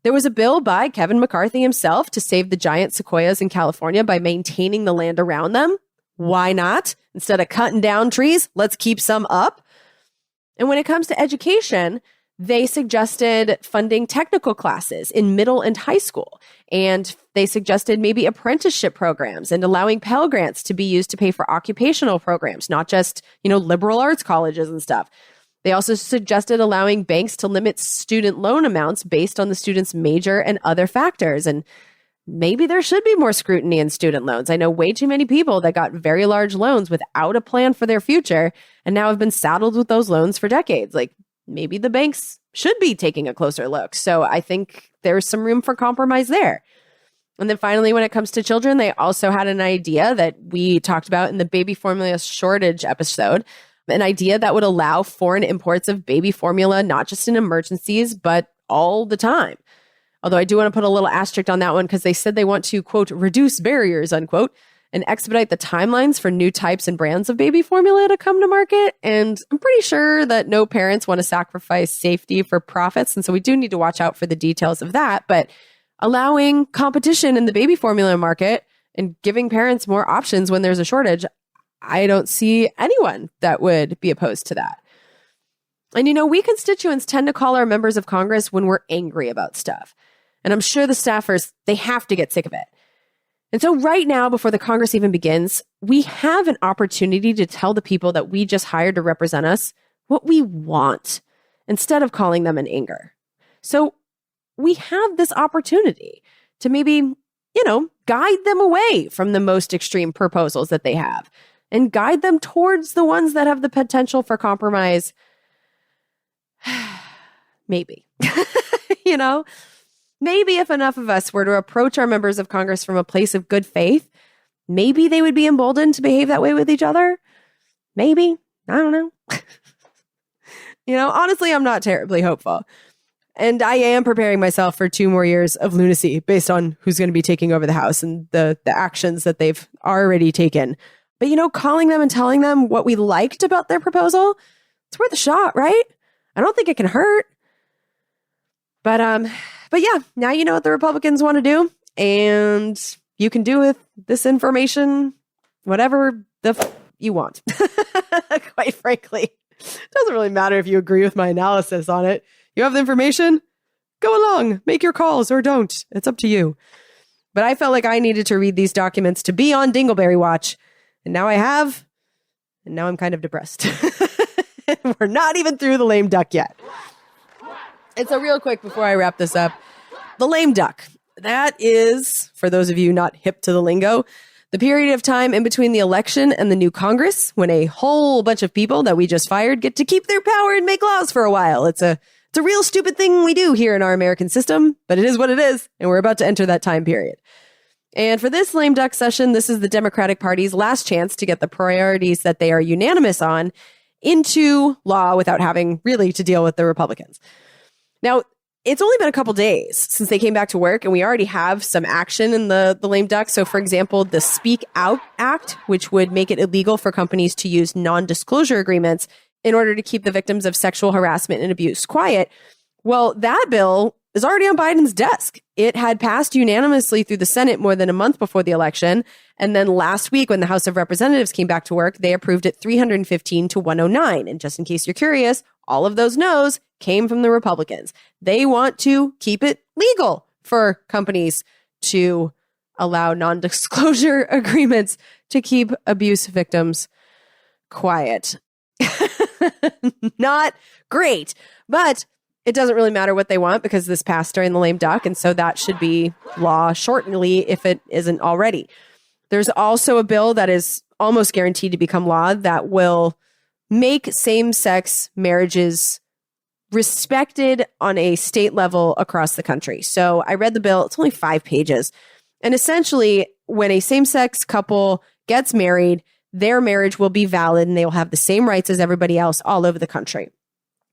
There was a bill by Kevin McCarthy himself to save the giant sequoias in California by maintaining the land around them. Why not? Instead of cutting down trees, let's keep some up. And when it comes to education, they suggested funding technical classes in middle and high school. And they suggested maybe apprenticeship programs and allowing Pell Grants to be used to pay for occupational programs, not just, liberal arts colleges and stuff. They also suggested allowing banks to limit student loan amounts based on the student's major and other factors. And maybe there should be more scrutiny in student loans. I know way too many people that got very large loans without a plan for their future and now have been saddled with those loans for decades. Like, maybe the banks should be taking a closer look. So I think there's some room for compromise there. And then finally, when it comes to children, they also had an idea that we talked about in the baby formula shortage episode, an idea that would allow foreign imports of baby formula, not just in emergencies, but all the time. Although I do want to put a little asterisk on that one because they said they want to, quote, reduce barriers, unquote, and expedite the timelines for new types and brands of baby formula to come to market. And I'm pretty sure that no parents want to sacrifice safety for profits. And so we do need to watch out for the details of that. But allowing competition in the baby formula market and giving parents more options when there's a shortage, I don't see anyone that would be opposed to that. And we constituents tend to call our members of Congress when we're angry about stuff. And I'm sure the staffers, they have to get sick of it. And so right now, before the Congress even begins, we have an opportunity to tell the people that we just hired to represent us what we want instead of calling them in anger. So we have this opportunity to maybe, guide them away from the most extreme proposals that they have and guide them towards the ones that have the potential for compromise. Maybe, maybe if enough of us were to approach our members of Congress from a place of good faith, maybe they would be emboldened to behave that way with each other. Maybe. I don't know. Honestly, I'm not terribly hopeful. And I am preparing myself for 2 more years of lunacy based on who's going to be taking over the House and the actions that they've already taken. But, calling them and telling them what we liked about their proposal, it's worth a shot, right? I don't think it can hurt. But yeah, now you know what the Republicans want to do, and you can do with this information whatever you want. Quite frankly, it doesn't really matter if you agree with my analysis on it. You have the information, go along, make your calls or don't. It's up to you. But I felt like I needed to read these documents to be on Dingleberry watch, and now I have, and now I'm kind of depressed. We're not even through the lame duck yet. And so real quick before I wrap this up, the lame duck. That is, for those of you not hip to the lingo, the period of time in between the election and the new Congress when a whole bunch of people that we just fired get to keep their power and make laws for a while. It's a real stupid thing we do here in our American system, but it is what it is, and we're about to enter that time period. And for this lame duck session, this is the Democratic Party's last chance to get the priorities that they are unanimous on into law without having really to deal with the Republicans. Now, it's only been a couple days since they came back to work, and we already have some action in the lame duck. So, for example, the Speak Out Act, which would make it illegal for companies to use non-disclosure agreements in order to keep the victims of sexual harassment and abuse quiet. Well, that bill is already on Biden's desk. It had passed unanimously through the Senate more than a month before the election. And then last week, when the House of Representatives came back to work, they approved it 315 to 109. And just in case you're curious, all of those no's came from the Republicans. They want to keep it legal for companies to allow non-disclosure agreements to keep abuse victims quiet. Not great, but it doesn't really matter what they want because this passed during the lame duck, and so that should be law shortly if it isn't already. There's also a bill that is almost guaranteed to become law that will make same-sex marriages respected on a state level across the country. So I read the bill. It's only 5 pages. And essentially, when a same-sex couple gets married, their marriage will be valid and they will have the same rights as everybody else all over the country.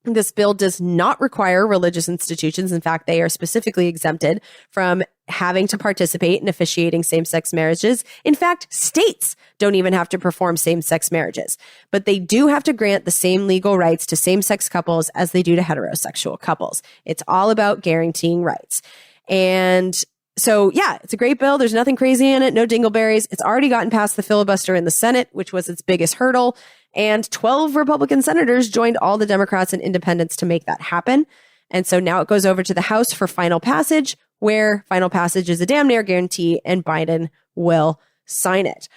This bill does not require religious institutions. In fact, they are specifically exempted from having to participate in officiating same-sex marriages. In fact, states don't even have to perform same-sex marriages, but they do have to grant the same legal rights to same-sex couples as they do to heterosexual couples. It's all about guaranteeing rights. And so, yeah, it's a great bill. There's nothing crazy in it. No dingleberries. It's already gotten past the filibuster in the Senate, which was its biggest hurdle. And 12 Republican senators joined all the Democrats and independents to make that happen. And so now it goes over to the House for final passage, where final passage is a damn near guarantee and Biden will sign it.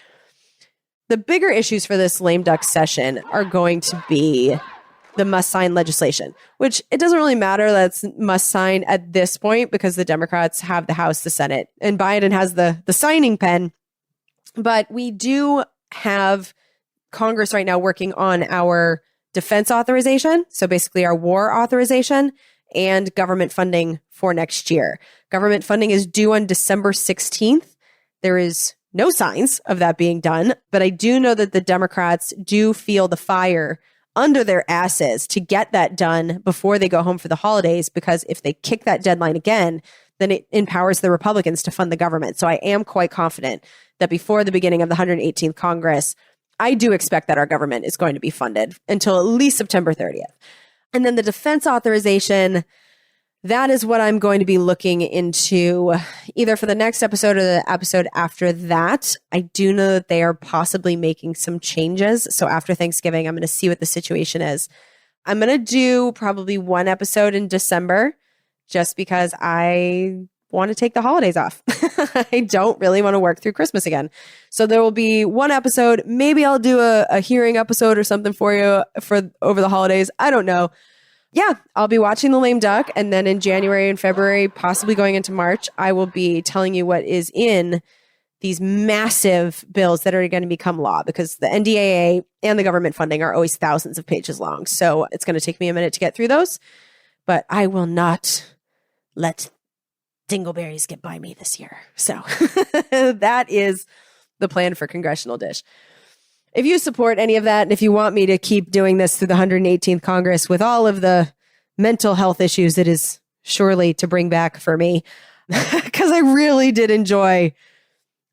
The bigger issues for this lame duck session are going to be the must sign legislation, which it doesn't really matter that it's must sign at this point because the Democrats have the House, the Senate, and Biden has the signing pen. But we do have Congress right now working on our defense authorization. So basically our war authorization and government funding for next year. Government funding is due on December 16th. There is no signs of that being done, but I do know that the Democrats do feel the fire under their asses to get that done before they go home for the holidays, because if they kick that deadline again, then it empowers the Republicans to fund the government. So I am quite confident that before the beginning of the 118th Congress, I do expect that our government is going to be funded until at least September 30th. And then the defense authorization, that is what I'm going to be looking into either for the next episode or the episode after that. I do know that they are possibly making some changes. So after Thanksgiving, I'm going to see what the situation is. I'm going to do probably one episode in December just because I want to take the holidays off. I don't really want to work through Christmas again. So there will be one episode. Maybe I'll do a hearing episode or something for you for over the holidays. I don't know. Yeah, I'll be watching The Lame Duck. And then in January and February, possibly going into March, I will be telling you what is in these massive bills that are going to become law, because the NDAA and the government funding are always thousands of pages long. So it's going to take me a minute to get through those. But I will not let dingleberries get by me this year. So that is the plan for Congressional Dish. If you support any of that, and if you want me to keep doing this through the 118th Congress with all of the mental health issues it is surely to bring back for me, because I really did enjoy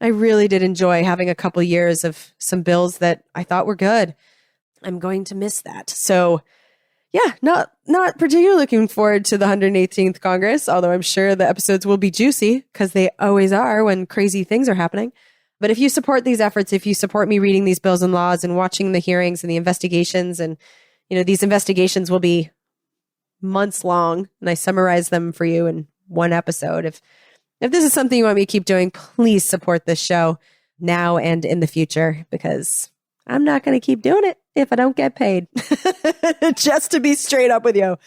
having a couple years of some bills that I thought were good. I'm going to miss that. So yeah, not particularly looking forward to the 118th Congress, although I'm sure the episodes will be juicy because they always are when crazy things are happening. But if you support these efforts, if you support me reading these bills and laws and watching the hearings and the investigations, and these investigations will be months long, and I summarize them for you in one episode. If this is something you want me to keep doing, please support this show now and in the future, because I'm not going to keep doing it if I don't get paid. Just to be straight up with you.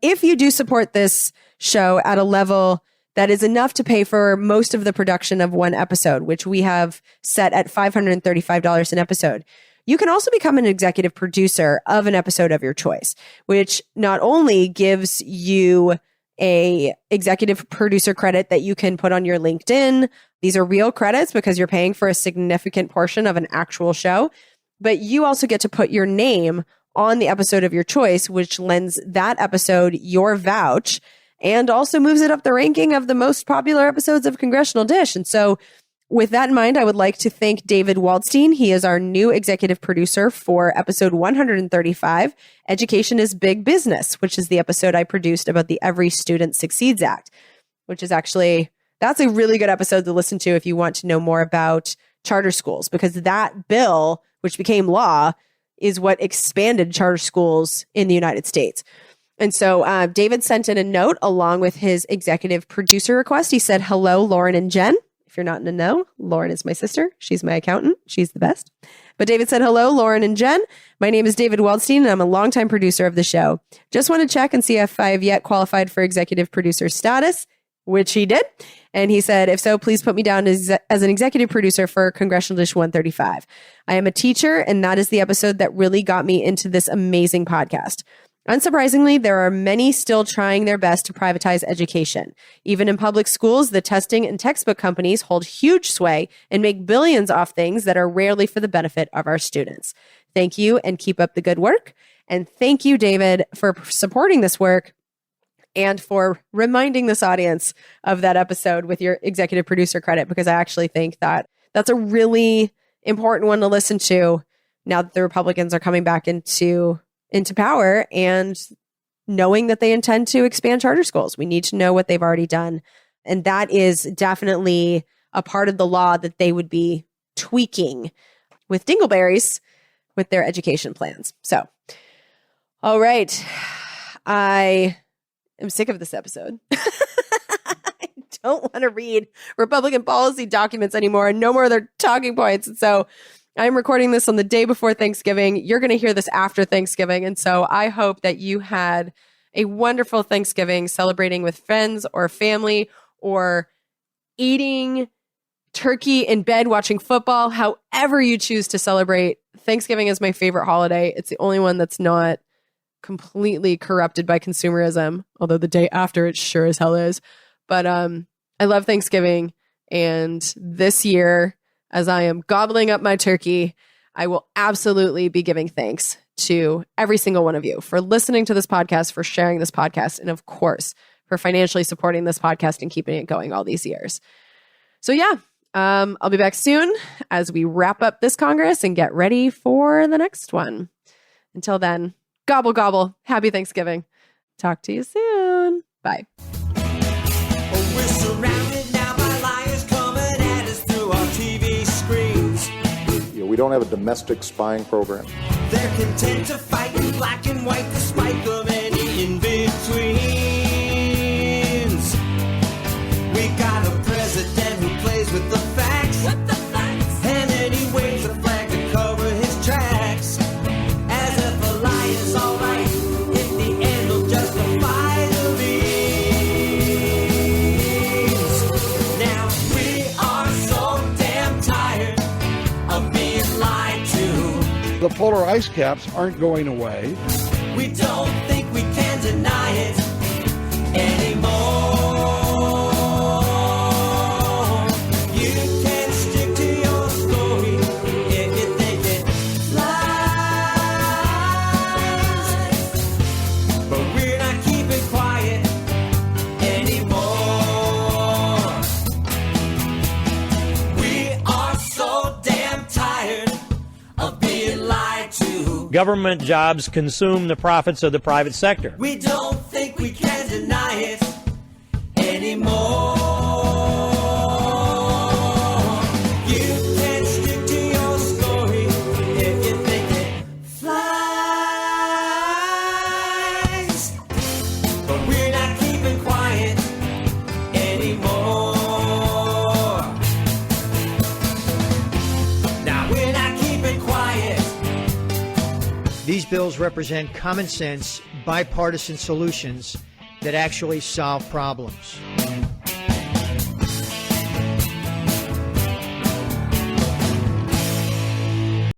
If you do support this show at a level that is enough to pay for most of the production of one episode, which we have set at $535 an episode, you can also become an executive producer of an episode of your choice, which not only gives you a executive producer credit that you can put on your LinkedIn. These are real credits because you're paying for a significant portion of an actual show, but you also get to put your name on the episode of your choice, which lends that episode your vouch and also moves it up the ranking of the most popular episodes of Congressional Dish. And so with that in mind, I would like to thank David Waldstein. He is our new executive producer for episode 135, Education is Big Business, which is the episode I produced about the Every Student Succeeds Act, which is that's a really good episode to listen to if you want to know more about charter schools, because that bill, which became law, is what expanded charter schools in the United States. And so David sent in a note along with his executive producer request. He said, hello, Lauren and Jen. If you're not in the know, Lauren is my sister. She's my accountant. She's the best. But David said, hello, Lauren and Jen. My name is David Waldstein, and I'm a longtime producer of the show. Just want to check and see if I've yet qualified for executive producer status, which he did. And he said, if so, please put me down as an executive producer for Congressional Dish 135. I am a teacher, and that is the episode that really got me into this amazing podcast. Unsurprisingly, there are many still trying their best to privatize education. Even in public schools, the testing and textbook companies hold huge sway and make billions off things that are rarely for the benefit of our students. Thank you and keep up the good work. And thank you, David, for supporting this work and for reminding this audience of that episode with your executive producer credit, because I actually think that that's a really important one to listen to now that the Republicans are coming back into power and knowing that they intend to expand charter schools. We need to know what they've already done. And that is definitely a part of the law that they would be tweaking with dingleberries with their education plans. So, all right. I am sick of this episode. I don't want to read Republican policy documents anymore and no more of their talking points. And so I'm recording this on the day before Thanksgiving. You're going to hear this after Thanksgiving. And so I hope that you had a wonderful Thanksgiving celebrating with friends or family or eating turkey in bed, watching football, however you choose to celebrate. Thanksgiving is my favorite holiday. It's the only one that's not completely corrupted by consumerism, although the day after it sure as hell is. But I love Thanksgiving. And this year, as I am gobbling up my turkey, I will absolutely be giving thanks to every single one of you for listening to this podcast, for sharing this podcast, and of course, for financially supporting this podcast and keeping it going all these years. So yeah, I'll be back soon as we wrap up this Congress and get ready for the next one. Until then, gobble, gobble. Happy Thanksgiving. Talk to you soon. Bye. We're surrounded now by liars coming at us through our TV screens. We don't have a domestic spying program. They're content to fight in black and white despite the many in-betweens. We got a president who plays with the facts. And then he waves a flag to cover his tracks. As if a lie is alright, in the end he'll justify the means. Now we are so damn tired of being lied to. The polar ice caps aren't going away. We don't think we can deny it anymore. You can stick to your story if you think it flies. But we're not keeping quiet anymore. We are so damn tired of being lied to. Government jobs consume the profits of the private sector. We don't think we can deny it anymore. You can stick to your story if you think it flies. But we're not keeping quiet anymore. Now we're not keeping quiet. These bills represent common sense, bipartisan solutions that actually solve problems.